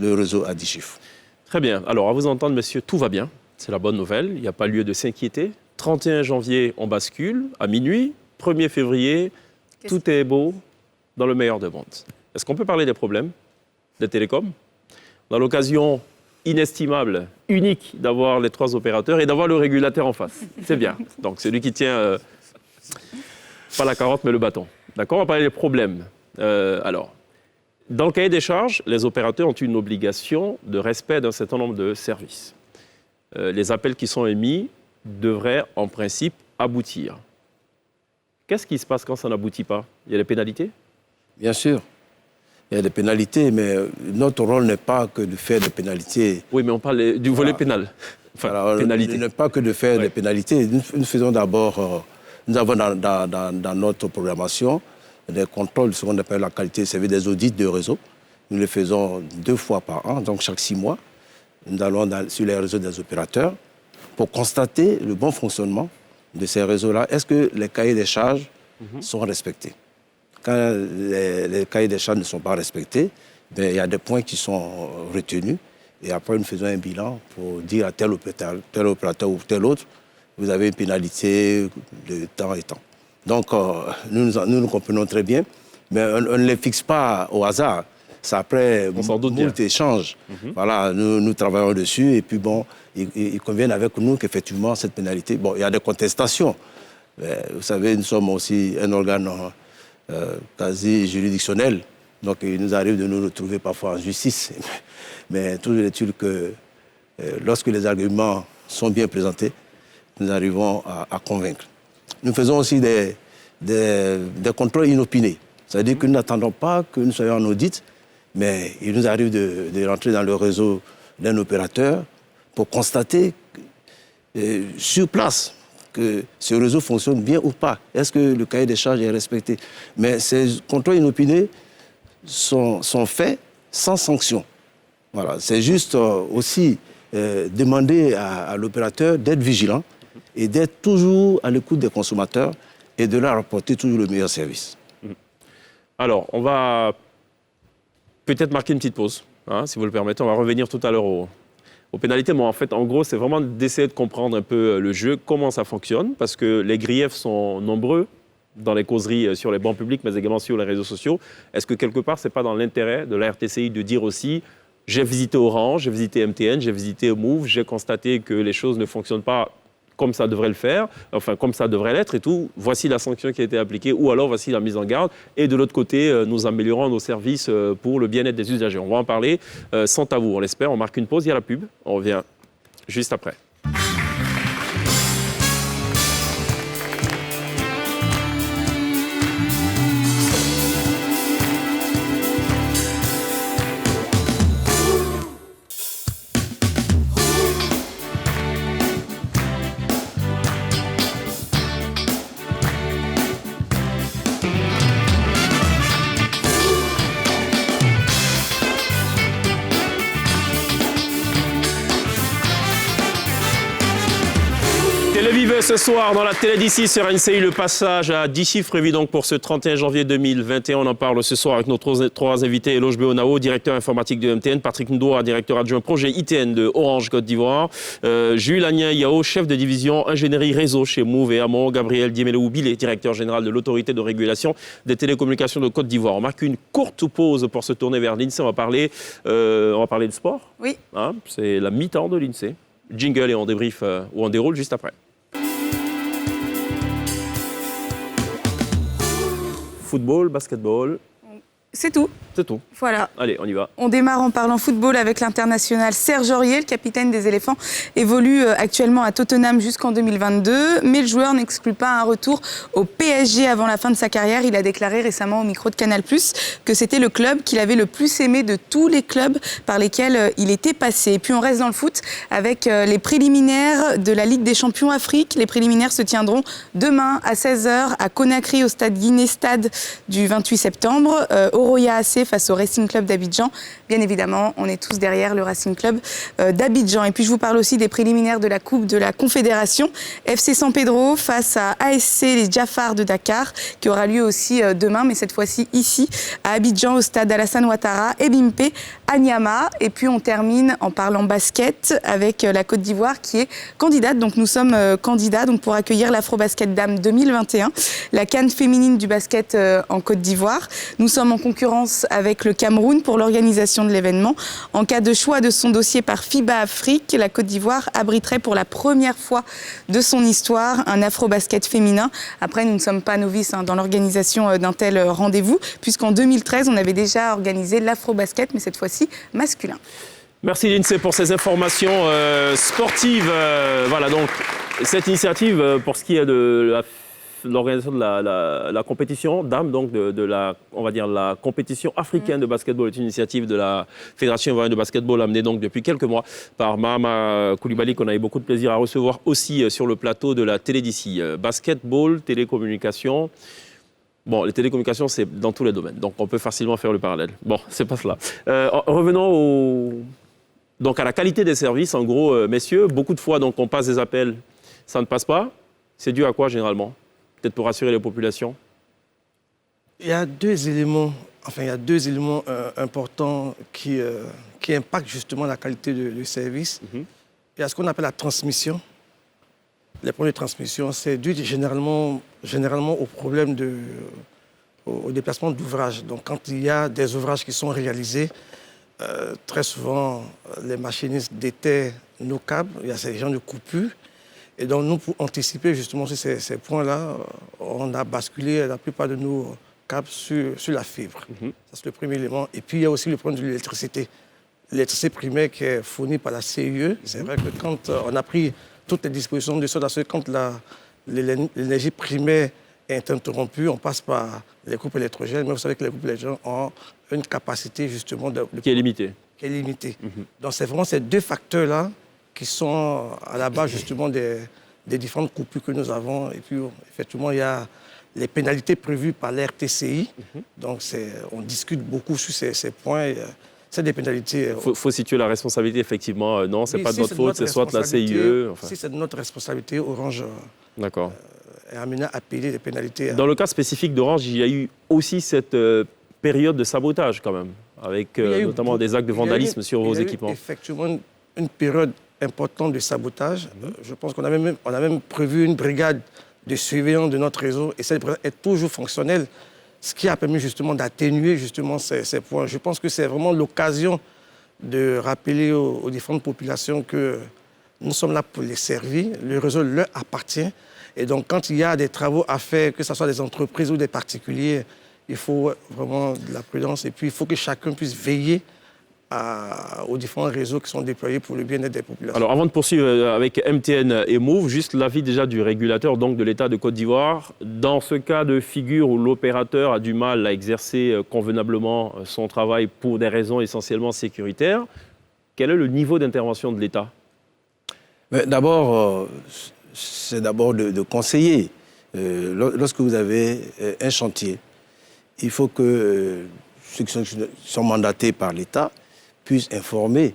le réseau à 10 chiffres. Très bien. Alors, à vous entendre, monsieur, tout va bien. C'est la bonne nouvelle. Il n'y a pas lieu de s'inquiéter. 31 janvier, on bascule à minuit. 1er février, tout est beau dans le meilleur de monde. Est-ce qu'on peut parler des problèmes des télécoms? On a l'occasion inestimable, unique, d'avoir les 3 opérateurs et d'avoir le régulateur en face. C'est bien. Donc, celui qui tient pas la carotte, mais le bâton. D'accord? On va parler des problèmes. Alors, dans le cahier des charges, les opérateurs ont une obligation de respect d'un certain nombre de services. Les appels qui sont émis devraient, en principe, aboutir. Qu'est-ce qui se passe quand ça n'aboutit pas? Il y a des pénalités? Bien sûr. Il y a des pénalités, mais notre rôle n'est pas que de faire des pénalités. Oui, mais on parle du volet pénal. Enfin, alors, pénalité. N'est pas que de faire des pénalités. Nous faisons d'abord, nous avons dans notre programmation des contrôles, ce qu'on appelle la qualité de service, des audits de réseau. Nous les faisons 2 fois par an, donc chaque 6 mois. Nous allons sur les réseaux des opérateurs pour constater le bon fonctionnement de ces réseaux-là. Est-ce que les cahiers des charges sont respectés? Quand les cahiers des charges ne sont pas respectés, il y a des points qui sont retenus. Et après, nous faisons un bilan pour dire à tel opérateur ou tel autre, vous avez une pénalité de temps et temps. Donc, nous comprenons très bien, mais on ne les fixe pas au hasard. C'est après moult échanges. Voilà, nous travaillons dessus et puis bon, ils conviennent avec nous qu'effectivement, cette pénalité... Bon, il y a des contestations. Mais, vous savez, nous sommes aussi un organe quasi juridictionnel. Donc, il nous arrive de nous retrouver parfois en justice. Mais toujours est-il que lorsque les arguments sont bien présentés, nous arrivons à convaincre. Nous faisons aussi des contrôles inopinés. C'est-à-dire que nous n'attendons pas que nous soyons en audit, mais il nous arrive de rentrer dans le réseau d'un opérateur pour constater sur place que ce réseau fonctionne bien ou pas. Est-ce que le cahier des charges est respecté? Mais ces contrôles inopinés sont faits sans sanction. Voilà. C'est juste aussi demander à l'opérateur d'être vigilant et d'être toujours à l'écoute des consommateurs et de leur apporter toujours le meilleur service. Alors, on va peut-être marquer une petite pause. hein, si vous le permettez. On va revenir tout à l'heure aux pénalités. Mais en fait, en gros, c'est vraiment d'essayer de comprendre un peu le jeu, comment ça fonctionne, parce que les griefs sont nombreux dans les causeries sur les bancs publics, mais également sur les réseaux sociaux. Est-ce que quelque part, ce n'est pas dans l'intérêt de la RTCI de dire aussi « j'ai visité Orange, j'ai visité MTN, j'ai visité Move, j'ai constaté que les choses ne fonctionnent pas comme ça devrait le faire, enfin comme ça devrait l'être et tout, voici la sanction qui a été appliquée ou alors voici la mise en garde. Et de l'autre côté, nous améliorons nos services pour le bien-être des usagers. On va en parler sans tabou, on l'espère. On marque une pause, il y a la pub. On revient juste après. Télévive ce soir dans la télé d'ici sur NCI, le passage à 10 chiffres prévu donc pour ce 31 janvier 2021. On en parle ce soir avec nos trois invités. Eloge Beonao, directeur informatique de MTN, Patrick Ndoa, directeur adjoint projet ITN de Orange Côte d'Ivoire, Jules Agnin Yao, chef de division ingénierie réseau chez Move et Amon, Gabriel Diemelou Bilé, directeur général de l'autorité de régulation des télécommunications de Côte d'Ivoire. On marque une courte pause pour se tourner vers l'INSEE. On va parler de sport. Oui. Hein, c'est la mi-temps de l'INSEE. Jingle et on débrief ou on déroule juste après. Football, basketball. C'est tout. C'est tout. Voilà. Allez, on y va. On démarre en parlant football avec l'international Serge Aurier, le capitaine des éléphants, évolue actuellement à Tottenham jusqu'en 2022, mais le joueur n'exclut pas un retour au PSG avant la fin de sa carrière. Il a déclaré récemment au micro de Canal+ que c'était le club qu'il avait le plus aimé de tous les clubs par lesquels il était passé. Et puis on reste dans le foot avec les préliminaires de la Ligue des Champions Afrique. Les préliminaires se tiendront demain à 16h à Conakry au stade Guinée Stade du 28 septembre. Oroya AC face au Racing Club d'Abidjan. Bien évidemment, on est tous derrière le Racing Club d'Abidjan. Et puis je vous parle aussi des préliminaires de la Coupe de la Confédération. FC San Pedro face à ASC les Jafars de Dakar, qui aura lieu aussi demain, mais cette fois-ci ici, à Abidjan, au stade Alassane Ouattara, et Bimpe à Niamey. Et puis on termine en parlant basket avec la Côte d'Ivoire qui est candidate. Donc nous sommes candidats pour accueillir l'Afro-Basket Dame 2021, la CAN féminine du basket en Côte d'Ivoire. Nous sommes en concurrence avec le Cameroun pour l'organisation de l'événement. En cas de choix de son dossier par FIBA Afrique, la Côte d'Ivoire abriterait pour la première fois de son histoire un afro-basket féminin. Après, nous ne sommes pas novices dans l'organisation d'un tel rendez-vous, puisqu'en 2013, on avait déjà organisé l'afro-basket, mais cette fois-ci masculin. Merci l'INSEE pour ces informations sportives. Voilà, donc cette initiative pour ce qui est de l'organisation de la compétition dames, donc on va dire la compétition africaine de basketball est une initiative de la Fédération ivoirienne de basketball amenée donc depuis quelques mois par Mahama Koulibaly, qu'on a eu beaucoup de plaisir à recevoir aussi sur le plateau de la télé d'ici. Basketball, télécommunications. Bon, les télécommunications, c'est dans tous les domaines, donc on peut facilement faire le parallèle. Bon, c'est pas cela. Revenons donc à la qualité des services. En gros, messieurs, beaucoup de fois, donc on passe des appels, ça ne passe pas. C'est dû à quoi généralement ? Peut-être pour rassurer les populations. Il y a deux éléments importants qui impactent justement la qualité du service. Il y a ce qu'on appelle la transmission. Les problèmes de transmission, c'est dû généralement au problème au déplacement d'ouvrages. Donc quand il y a des ouvrages qui sont réalisés, très souvent les machinistes déterrent nos câbles, il y a ces gens de coupure. Et donc, nous, pour anticiper justement sur ces points-là, on a basculé la plupart de nos câbles sur la fibre. Ça, c'est le premier élément. Et puis, il y a aussi le problème de l'électricité. L'électricité primaire qui est fournie par la CIE. C'est vrai que quand on a pris toutes les dispositions de sorte à ce que quand l'énergie primaire est interrompue, on passe par les groupes électrogènes. Mais vous savez que les groupes électrogènes ont une capacité justement qui est limitée. Donc, c'est vraiment ces deux facteurs-là qui sont à la base justement des différentes coupures que nous avons. Et puis, effectivement, il y a les pénalités prévues par l'RTCI. Donc, on discute beaucoup sur ces points. C'est des pénalité. Il faut situer la responsabilité, effectivement. Non, ce n'est pas de notre faute, c'est soit la CIE. Enfin. Si c'est de notre responsabilité, Orange est amené à payer des pénalités. Dans le cas spécifique d'Orange, il y a eu aussi cette période de sabotage quand même, avec Il y a eu notamment beaucoup- des actes de vandalisme sur vos il y a eu équipements. Effectivement, une période importante de sabotage. Je pense qu'on a même prévu une brigade de surveillance de notre réseau et cette brigade est toujours fonctionnelle, ce qui a permis justement d'atténuer justement ces points. Je pense que c'est vraiment l'occasion de rappeler aux différentes populations que nous sommes là pour les servir, le réseau leur appartient. Et donc, quand il y a des travaux à faire, que ce soit des entreprises ou des particuliers, il faut vraiment de la prudence. Et puis, il faut que chacun puisse veiller aux différents réseaux qui sont déployés pour le bien-être des populations. Alors, avant de poursuivre avec MTN et Move, juste l'avis déjà du régulateur, donc de l'État de Côte d'Ivoire. Dans ce cas de figure où l'opérateur a du mal à exercer convenablement son travail pour des raisons essentiellement sécuritaires, quel est le niveau d'intervention de l'État? D'abord, c'est d'abord de conseiller. Lorsque vous avez un chantier, il faut que ceux qui sont mandatés par l'État puissent informer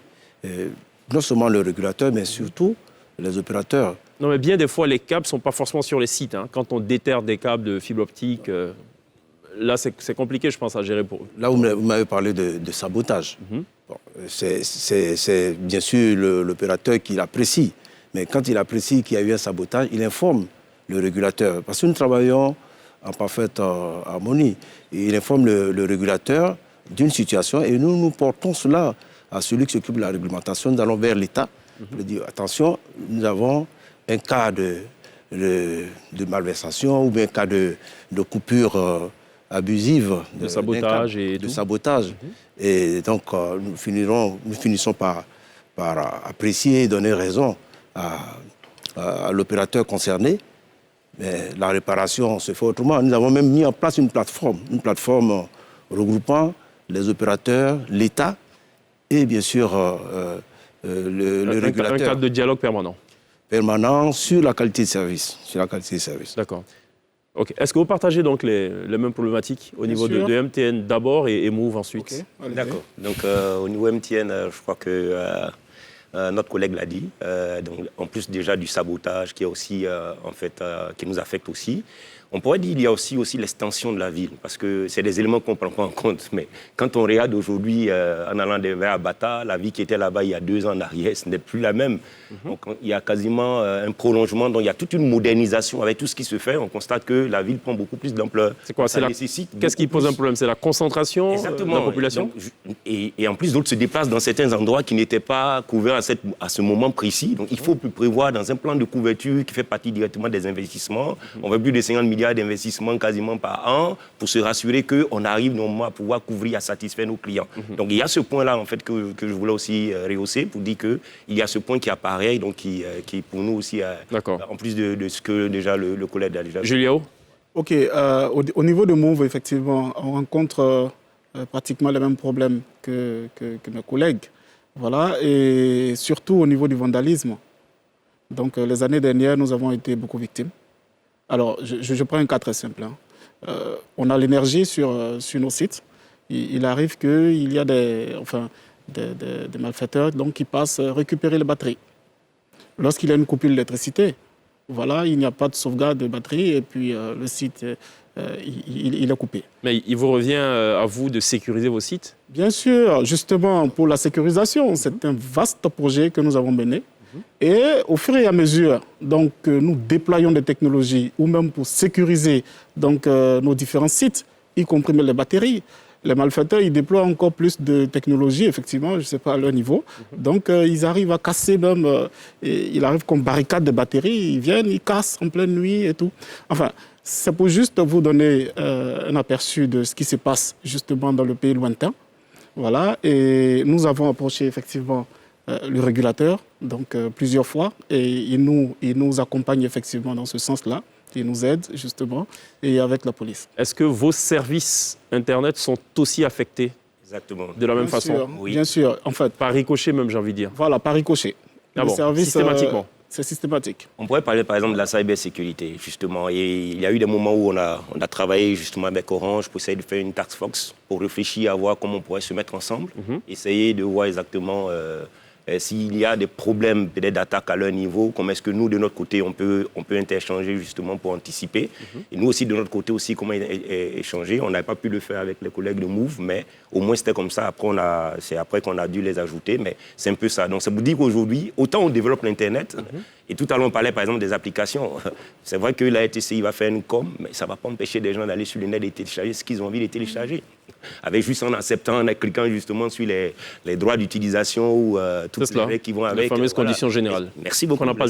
non seulement le régulateur, mais surtout les opérateurs. Non, mais bien des fois, les câbles ne sont pas forcément sur les sites. Hein. Quand on déterre des câbles de fibre optique, là, c'est compliqué, je pense, à gérer pour eux. Là, vous m'avez parlé de sabotage. Bon, c'est bien sûr l'opérateur qui l'apprécie. Mais quand il apprécie qu'il y a eu un sabotage, il informe le régulateur. Parce que nous travaillons en parfaite harmonie. Il informe le régulateur d'une situation et nous portons cela à celui qui s'occupe de la réglementation. Nous allons vers l'État. Pour dire, attention, nous avons un cas de malversation ou bien un cas de coupure abusive. De sabotage et de sabotage. Et donc, nous finissons par apprécier et donner raison à l'opérateur concerné. Mais la réparation se fait autrement. Nous avons même mis en place une plateforme regroupant les opérateurs, l'État et bien sûr le régulateur. Un cadre de dialogue permanent. Permanent sur la qualité de service. D'accord. Okay. Est-ce que vous partagez donc les mêmes problématiques au niveau de MTN d'abord et Move ensuite? Okay. D'accord. Donc au niveau MTN, je crois que notre collègue l'a dit. Donc, en plus déjà du sabotage qui est aussi qui nous affecte aussi. On pourrait dire qu'il y a aussi l'extension de la ville, parce que c'est des éléments qu'on ne prend pas en compte. Mais quand on regarde aujourd'hui, en allant vers Bata, la vie qui était là-bas il y a 2 ans en arrière, ce n'est plus la même. Donc il y a quasiment un prolongement, donc il y a toute une modernisation. Avec tout ce qui se fait, on constate que la ville prend beaucoup plus d'ampleur. C'est quoi? Qu'est-ce qui pose un problème? C'est la concentration de la population? Donc, et en plus, d'autres se déplacent dans certains endroits qui n'étaient pas couverts à ce moment précis. Donc il faut prévoir dans un plan de couverture qui fait partie directement des investissements. On veut plus de 50 milliards d'investissements quasiment par an pour se rassurer qu'on arrive normalement à pouvoir couvrir, à satisfaire nos clients. Donc il y a ce point-là en fait que je voulais aussi rehausser pour dire qu'il y a ce point qui apparaît, donc qui pour nous aussi, en plus de ce que déjà le collègue a déjà dit. Juliao? Ok, au niveau de Move, effectivement, on rencontre pratiquement les mêmes problèmes que mes collègues. Voilà, et surtout au niveau du vandalisme. Donc les années dernières, nous avons été beaucoup victimes. Alors, je prends un cas très simple. On a l'énergie sur nos sites. Il arrive qu'il y a des malfaiteurs donc, qui passent récupérer les batteries. Lorsqu'il y a une coupure d'électricité, voilà, il n'y a pas de sauvegarde de batterie et puis le site, il est coupé. Mais il vous revient à vous de sécuriser vos sites? Bien sûr, justement, pour la sécurisation, c'est un vaste projet que nous avons mené. Et au fur et à mesure, donc, nous déployons des technologies, ou même pour sécuriser donc, nos différents sites, y compris les batteries. Les malfaiteurs, ils déploient encore plus de technologies, effectivement, je ne sais pas à leur niveau. Donc, ils arrivent à casser même, il arrive qu'on barricade des batteries, ils viennent, ils cassent en pleine nuit et tout. Enfin, c'est pour juste vous donner un aperçu de ce qui se passe justement dans le pays lointain. Voilà, et nous avons approché effectivement le régulateur, donc plusieurs fois, et il nous accompagne effectivement dans ce sens-là, il nous aide justement, et avec la police. Est-ce que vos services Internet sont aussi affectés? Exactement. De la même façon? Oui. Bien sûr, en fait. Par ricochet même, j'ai envie de dire. Voilà, par ricochet. Ah bon, systématiquement? C'est systématique. On pourrait parler par exemple de la cybersécurité, justement. Et il y a eu des moments où on a travaillé justement avec Orange pour essayer de faire une task force, pour réfléchir à voir comment on pourrait se mettre ensemble, essayer de voir exactement s'il y a des problèmes peut-être d'attaque à leur niveau, comment est-ce que nous, de notre côté, on peut interchanger justement pour anticiper. Et nous aussi, de notre côté aussi, comment échanger. On n'avait pas pu le faire avec les collègues de Move, mais au moins c'était comme ça. Après, c'est après qu'on a dû les ajouter, mais c'est un peu ça. Donc ça vous dit qu'aujourd'hui, autant on développe l'Internet, et tout à l'heure on parlait par exemple des applications. C'est vrai que la RTCI va faire une com, mais ça ne va pas empêcher des gens d'aller sur le net et télécharger ce qu'ils ont envie de télécharger. Avec juste en acceptant, en cliquant justement sur les droits d'utilisation ou toutes les règles qui vont avec. Les fameuses conditions générales. Merci beaucoup. On n'a pas, pas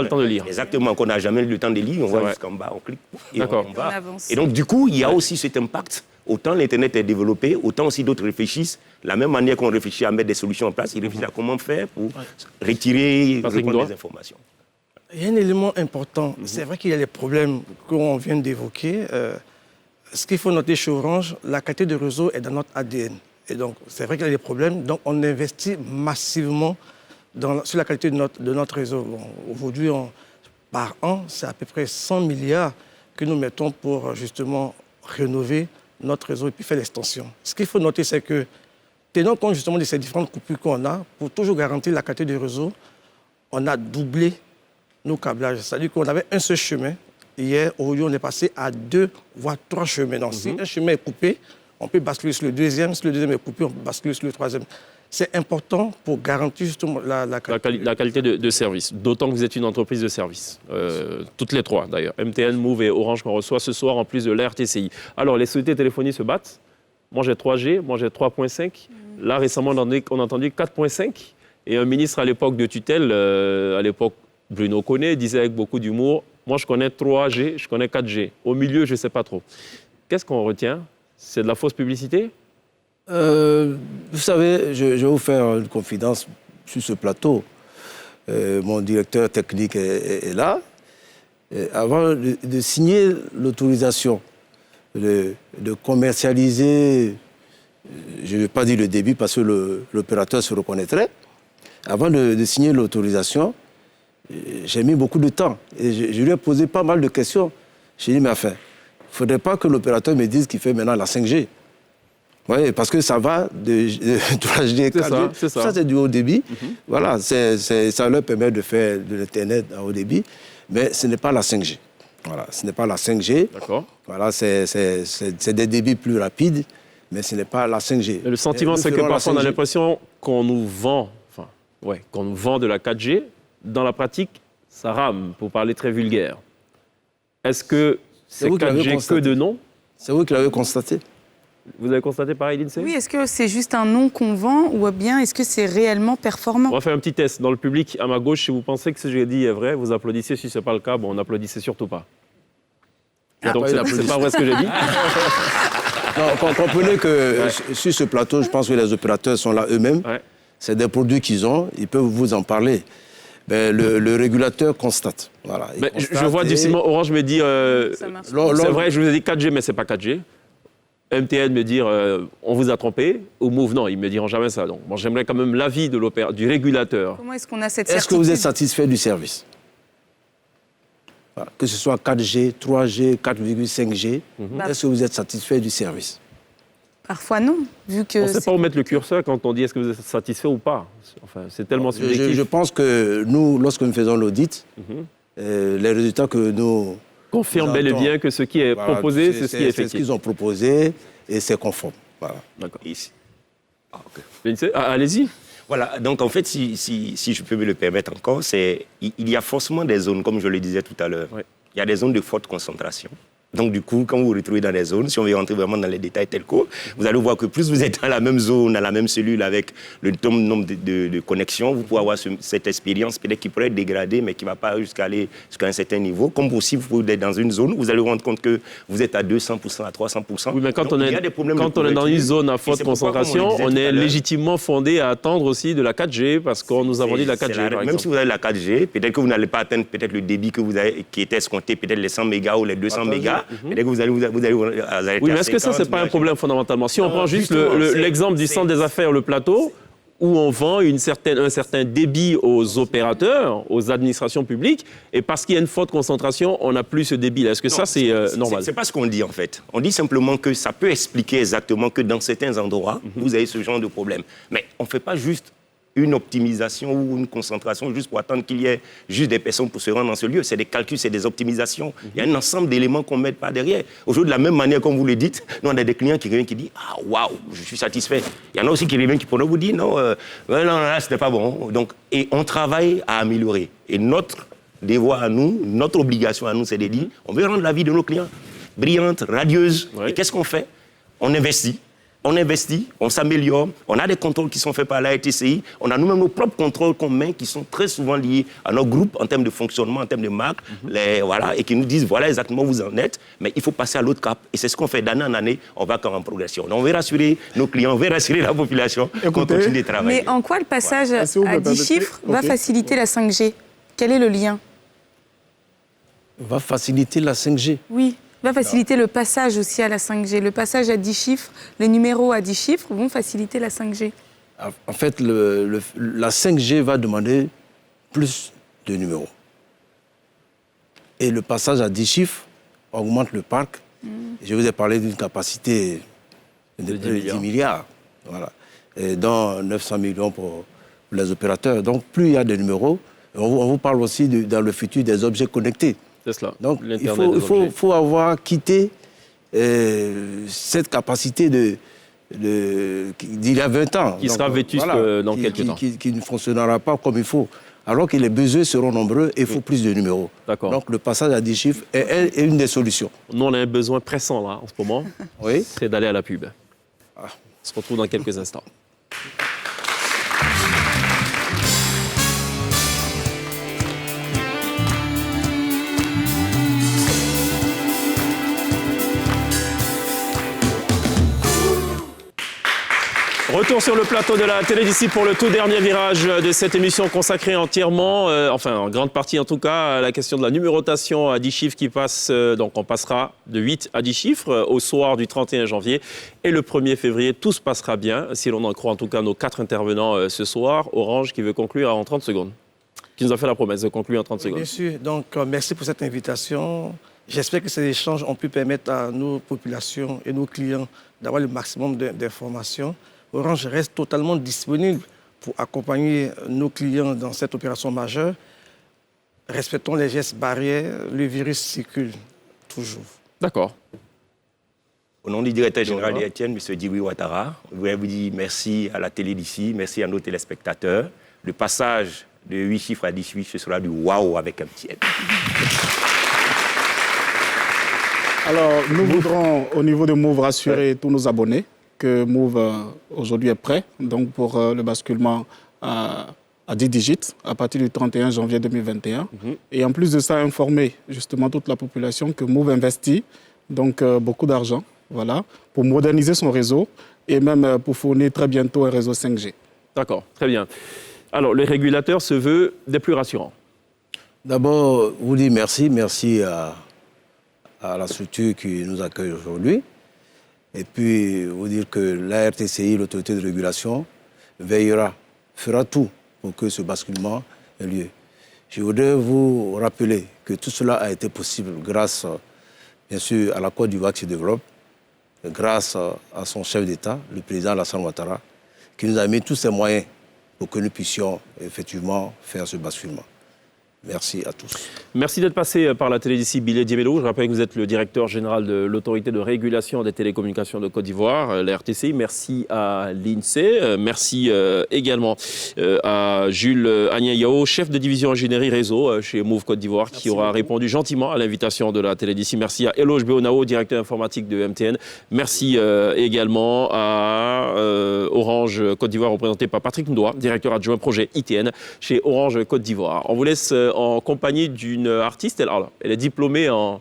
le temps de lire. Exactement, qu'on n'a jamais le temps de lire. On voit jusqu'en bas, on clique et on va. Et donc du coup, il y a aussi cet impact. Autant l'Internet est développé, autant aussi d'autres réfléchissent. La même manière qu'on réfléchit à mettre des solutions en place, ils réfléchissent à comment faire pour retirer, répondre des informations. Il y a un élément important. C'est vrai qu'il y a les problèmes qu'on vient d'évoquer. Ce qu'il faut noter chez Orange, la qualité de réseau est dans notre ADN. Et donc, c'est vrai qu'il y a des problèmes. Donc, on investit massivement sur la qualité de notre réseau. Bon, aujourd'hui, par an, c'est à peu près 100 milliards que nous mettons pour justement rénover notre réseau et puis faire l'extension. Ce qu'il faut noter, c'est que, tenant compte justement de ces différentes coupures qu'on a, pour toujours garantir la qualité du réseau, on a doublé nos câblages. C'est-à-dire qu'on avait un seul chemin. Hier, aujourd'hui, on est passé à 2, voire 3 chemins. Donc, si un chemin est coupé, on peut basculer sur le deuxième. Si le deuxième est coupé, on peut basculer sur le troisième. C'est important pour garantir justement la qualité de service. D'autant que vous êtes une entreprise de service. Toutes les trois, d'ailleurs. MTN, Move et Orange qu'on reçoit ce soir, en plus de la RTCI. Alors, les sociétés téléphoniques se battent. Moi, j'ai 3G. Moi, j'ai 3.5. Là, récemment, on a entendu 4.5. Et un ministre à l'époque de tutelle, à l'époque, Bruno Koné, disait avec beaucoup d'humour, moi, je connais 3G, je connais 4G. Au milieu, je ne sais pas trop. Qu'est-ce qu'on retient? C'est de la fausse publicité? Vous savez, je vais vous faire une confidence sur ce plateau. Mon directeur technique est là. Avant de signer l'autorisation de commercialiser, je ne vais pas dire le débit parce que l'opérateur se reconnaîtrait, avant de signer l'autorisation, j'ai mis beaucoup de temps et je lui ai posé pas mal de questions. J'ai dit, mais enfin, il ne faudrait pas que l'opérateur me dise qu'il fait maintenant la 5G. Oui, parce que ça va de 3G, 4G. Ça, c'est du haut débit. Voilà, ça leur permet de faire de l'Internet à haut débit, mais ce n'est pas la 5G. Voilà, ce n'est pas la 5G. D'accord. Voilà, c'est des débits plus rapides, mais ce n'est pas la 5G. Mais le sentiment, c'est que parfois, on a l'impression qu'on nous vend, qu'on nous vend de la 4G. Dans la pratique, ça rame, pour parler très vulgaire. Est-ce que c'est 4G que de nom? C'est vous qui l'avez constaté. Vous avez constaté pareil, l'INSEE? Oui, est-ce que c'est juste un nom qu'on vend ou bien est-ce que c'est réellement performant? On va faire un petit test. Dans le public, à ma gauche, si vous pensez que ce que j'ai dit est vrai, vous applaudissez. Si ce n'est pas le cas, bon, on n'applaudissez surtout pas. Donc, c'est pas vrai ce que j'ai dit. Non, comprenez que sur ce plateau, je pense que les opérateurs sont là eux-mêmes. Ouais. C'est des produits qu'ils ont, ils peuvent vous en parler. Ben, le régulateur constate. Voilà, je vois difficilement Orange me dire c'est vrai, je vous ai dit 4G, mais ce n'est pas 4G. MTN me dire on vous a trompé. Ou Move, non, ils ne me diront jamais ça. Donc, bon, j'aimerais quand même l'avis du régulateur. Comment est-ce qu'on a cette certitude? Est-ce que vous êtes satisfait du service? Voilà. Que ce soit 4G, 3G, 4,5G, est-ce que vous êtes satisfait du service? Parfois non, vu que... On ne sait pas où mettre le curseur quand on dit est-ce que vous êtes satisfait ou pas. Enfin, c'est tellement subjectif. Je pense que nous, lorsque nous faisons l'audit, les résultats que nous... confirment bel et bien que ce qui est proposé, c'est ce qui est effectif. C'est ce qu'ils ont proposé et c'est conforme. Voilà. D'accord. Allez-y. Voilà, donc en fait, si je peux me le permettre encore, il y a forcément des zones, comme je le disais tout à l'heure, il y a des zones de forte concentration. Donc du coup, quand vous vous retrouvez dans des zones, si on veut rentrer vraiment dans les détails telco, vous allez voir que plus vous êtes dans la même zone, dans la même cellule, avec le nombre de connexions, vous pouvez avoir cette expérience peut-être qui pourrait être dégradée, mais qui ne va pas jusqu'à un certain niveau. Comme aussi, vous pouvez être dans une zone, vous allez vous rendre compte que vous êtes à 200%, à 300%. Oui, mais quand on est dans une zone à forte concentration, on est légitimement fondé à attendre aussi de la 4G, parce qu'on nous a vendu de la 4G, Même si vous avez la 4G, peut-être que vous n'allez pas atteindre peut-être le débit que vous avez, qui était escompté, peut-être les 100 mégas ou les 200 mégas. Peut-être que vous allez oui, mais est-ce que ça, ce n'est pas un problème fondamentalement? Si on prend juste l'exemple du centre des affaires, le plateau, où on vend un certain débit aux opérateurs, aux administrations publiques, et parce qu'il y a une forte concentration, on n'a plus ce débit-là. Est-ce que ça, c'est normal? C'est pas ce qu'on dit, en fait. On dit simplement que ça peut expliquer exactement que dans certains endroits, vous avez ce genre de problème. Mais on ne fait pas juste une optimisation ou une concentration juste pour attendre qu'il y ait juste des personnes pour se rendre dans ce lieu. C'est des calculs, c'est des optimisations. Il y a un ensemble d'éléments qu'on ne met pas derrière. Aujourd'hui, de la même manière, comme vous le dites, nous, on a des clients qui reviennent qui disent « Ah, waouh, je suis satisfait ». Il y en a aussi qui reviennent qui pourraient vous dire « Non, là, c'était pas bon ». Donc, et on travaille à améliorer. Et notre devoir à nous, notre obligation à nous, c'est de dire « On veut rendre la vie de nos clients brillante, radieuse ». Et qu'est-ce qu'on fait? On investit. On s'améliore, on a des contrôles qui sont faits par la RTCI, on a nous-mêmes nos propres contrôles qu'on met qui sont très souvent liés à nos groupes en termes de fonctionnement, en termes de marque, voilà, et qui nous disent voilà exactement où vous en êtes, mais il faut passer à l'autre cap. Et c'est ce qu'on fait d'année en année, on va encore en progression. Donc on veut rassurer nos clients, on veut rassurer la population, qu'on continue de travailler. Mais en quoi le passage à 10 chiffres va faciliter la 5G? Quel est le lien? Va faciliter la 5G. Oui. Va faciliter le passage aussi à la 5G. Le passage à 10 chiffres, les numéros à 10 chiffres vont faciliter la 5G. En fait, la 5G va demander plus de numéros. Et le passage à 10 chiffres augmente le parc. Je vous ai parlé d'une capacité de 10 milliards. Voilà. Et dans 900 millions pour les opérateurs. Donc, plus il y a de numéros, on vous parle aussi dans le futur des objets connectés. C'est cela. Donc, il faut avoir quitté cette capacité d'il y a 20 ans. Qui sera vétuste dans quelques temps. Qui ne fonctionnera pas comme il faut. Alors que les besoins seront nombreux et il faut plus de numéros. D'accord. Donc, le passage à 10 chiffres est une des solutions. Nous, on a un besoin pressant, là, en ce moment. Oui. C'est d'aller à la pub. On se retrouve dans quelques instants. Retour sur le plateau de la télé d'ici pour le tout dernier virage de cette émission consacrée entièrement, enfin en grande partie en tout cas, à la question de la numérotation à 10 chiffres qui passe, donc on passera de 8 à 10 chiffres au soir du 31 janvier et le 1er février, tout se passera bien, si l'on en croit en tout cas nos 4 intervenants ce soir. Orange qui veut conclure en 30 secondes, qui nous a fait la promesse de conclure en 30 secondes. Bien sûr, donc merci pour cette invitation. J'espère que ces échanges ont pu permettre à nos populations et nos clients d'avoir le maximum d'informations. Orange reste totalement disponible pour accompagner nos clients dans cette opération majeure. Respectons les gestes barrières, le virus circule toujours. D'accord. Au nom du directeur général d'Etienne, M. Djibril Ouattara, je voudrais vous dire merci à la télé d'ici, merci à nos téléspectateurs. Le passage de 8 chiffres à 10 chiffres, ce sera du waouh avec un petit M. Alors, nous voudrons, au niveau de Move, rassurer tous nos abonnés que Move aujourd'hui est prêt donc pour le basculement à 10 digits à partir du 31 janvier 2021. Et en plus de ça, informer justement toute la population que Move investit donc beaucoup d'argent voilà, pour moderniser son réseau et même pour fournir très bientôt un réseau 5G. D'accord, très bien. Alors, le régulateur se veut des plus rassurants. D'abord, vous dire merci à la structure qui nous accueille aujourd'hui. Et puis, vous dire que la RTCI, l'autorité de régulation, fera tout pour que ce basculement ait lieu. Je voudrais vous rappeler que tout cela a été possible grâce, bien sûr, à la Côte d'Ivoire qui se développe, grâce à son chef d'État, le président Alassane Ouattara, qui nous a mis tous ses moyens pour que nous puissions effectivement faire ce basculement. Merci à tous. Merci d'être passé par la télé d'ici, Billet Diémelo. Je rappelle que vous êtes le directeur général de l'autorité de régulation des télécommunications de Côte d'Ivoire, la RTCI. Merci à l'INSEE. Merci également à Jules Agnayao, chef de division ingénierie réseau chez Move Côte d'Ivoire, qui aura répondu gentiment à l'invitation de la télé d'ici. Merci à Eloge Beonao, directeur informatique de MTN. Merci également à Orange Côte d'Ivoire, représenté par Patrick Ndoa, directeur adjoint projet ITN chez Orange Côte d'Ivoire. On vous laisse en compagnie d'une artiste. Elle est diplômée en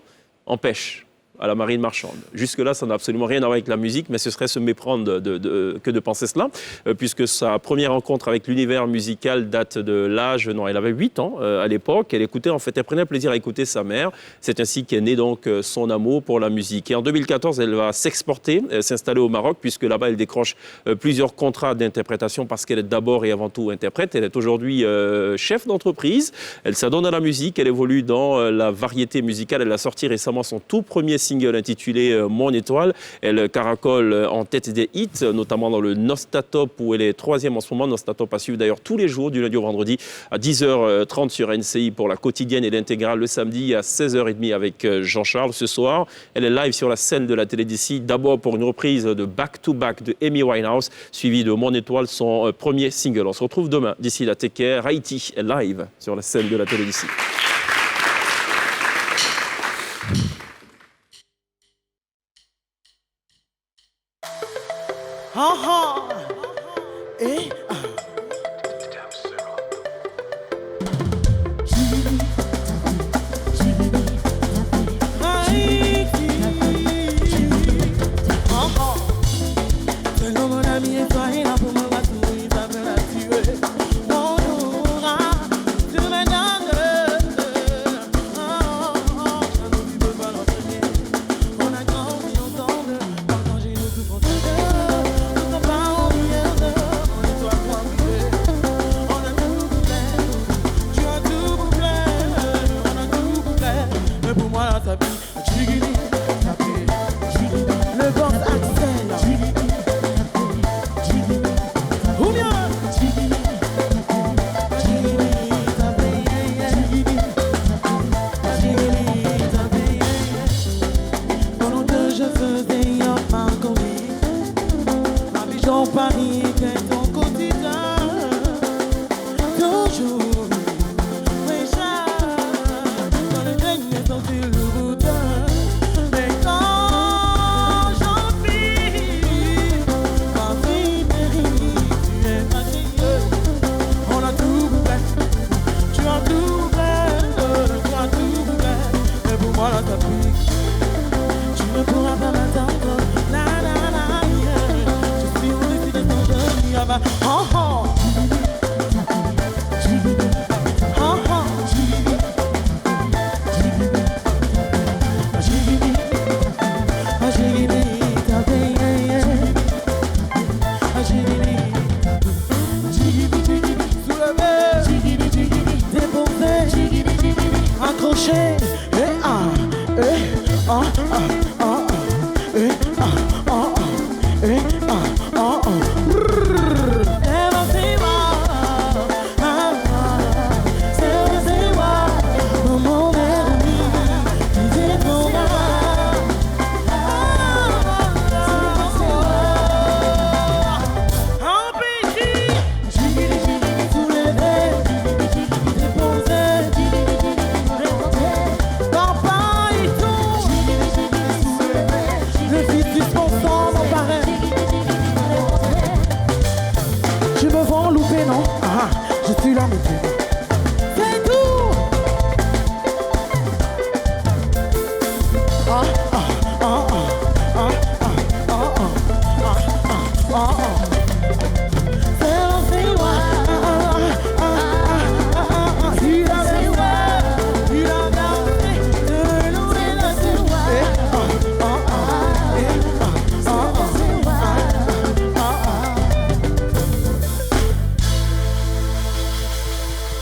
pêche à la marine marchande. Jusque-là, ça n'a absolument rien à voir avec la musique, mais ce serait se méprendre que de penser cela, puisque sa première rencontre avec l'univers musical date de l'âge... Non, elle avait 8 ans à l'époque. Elle écoutait, en fait, elle prenait plaisir à écouter sa mère. C'est ainsi qu'est né donc son amour pour la musique. Et en 2014, elle va s'exporter, s'installer au Maroc, puisque là-bas, elle décroche plusieurs contrats d'interprétation parce qu'elle est d'abord et avant tout interprète. Elle est aujourd'hui chef d'entreprise. Elle s'adonne à la musique. Elle évolue dans la variété musicale. Elle a sorti récemment son tout premier single intitulé Mon Étoile. Elle caracole en tête des hits, notamment dans le Nostatop où elle est 3e en ce moment. Nostatop à suivre d'ailleurs tous les jours, du lundi au vendredi, à 10h30 sur NCI pour la quotidienne et l'intégrale le samedi à 16h30 avec Jean-Charles. Ce soir, elle est live sur la scène de la télé d'ici, d'abord pour une reprise de Back to Back de Amy Winehouse, suivi de Mon Étoile, son premier single. On se retrouve demain. D'ici là, take care. Haïti est live sur la scène de la télé d'ici.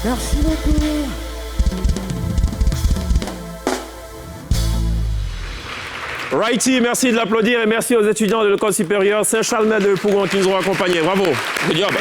Merci beaucoup. Righty, merci de l'applaudir et merci aux étudiants de l'école supérieure Saint-Charles de Pougon qui nous ont accompagnés. Bravo. Good job.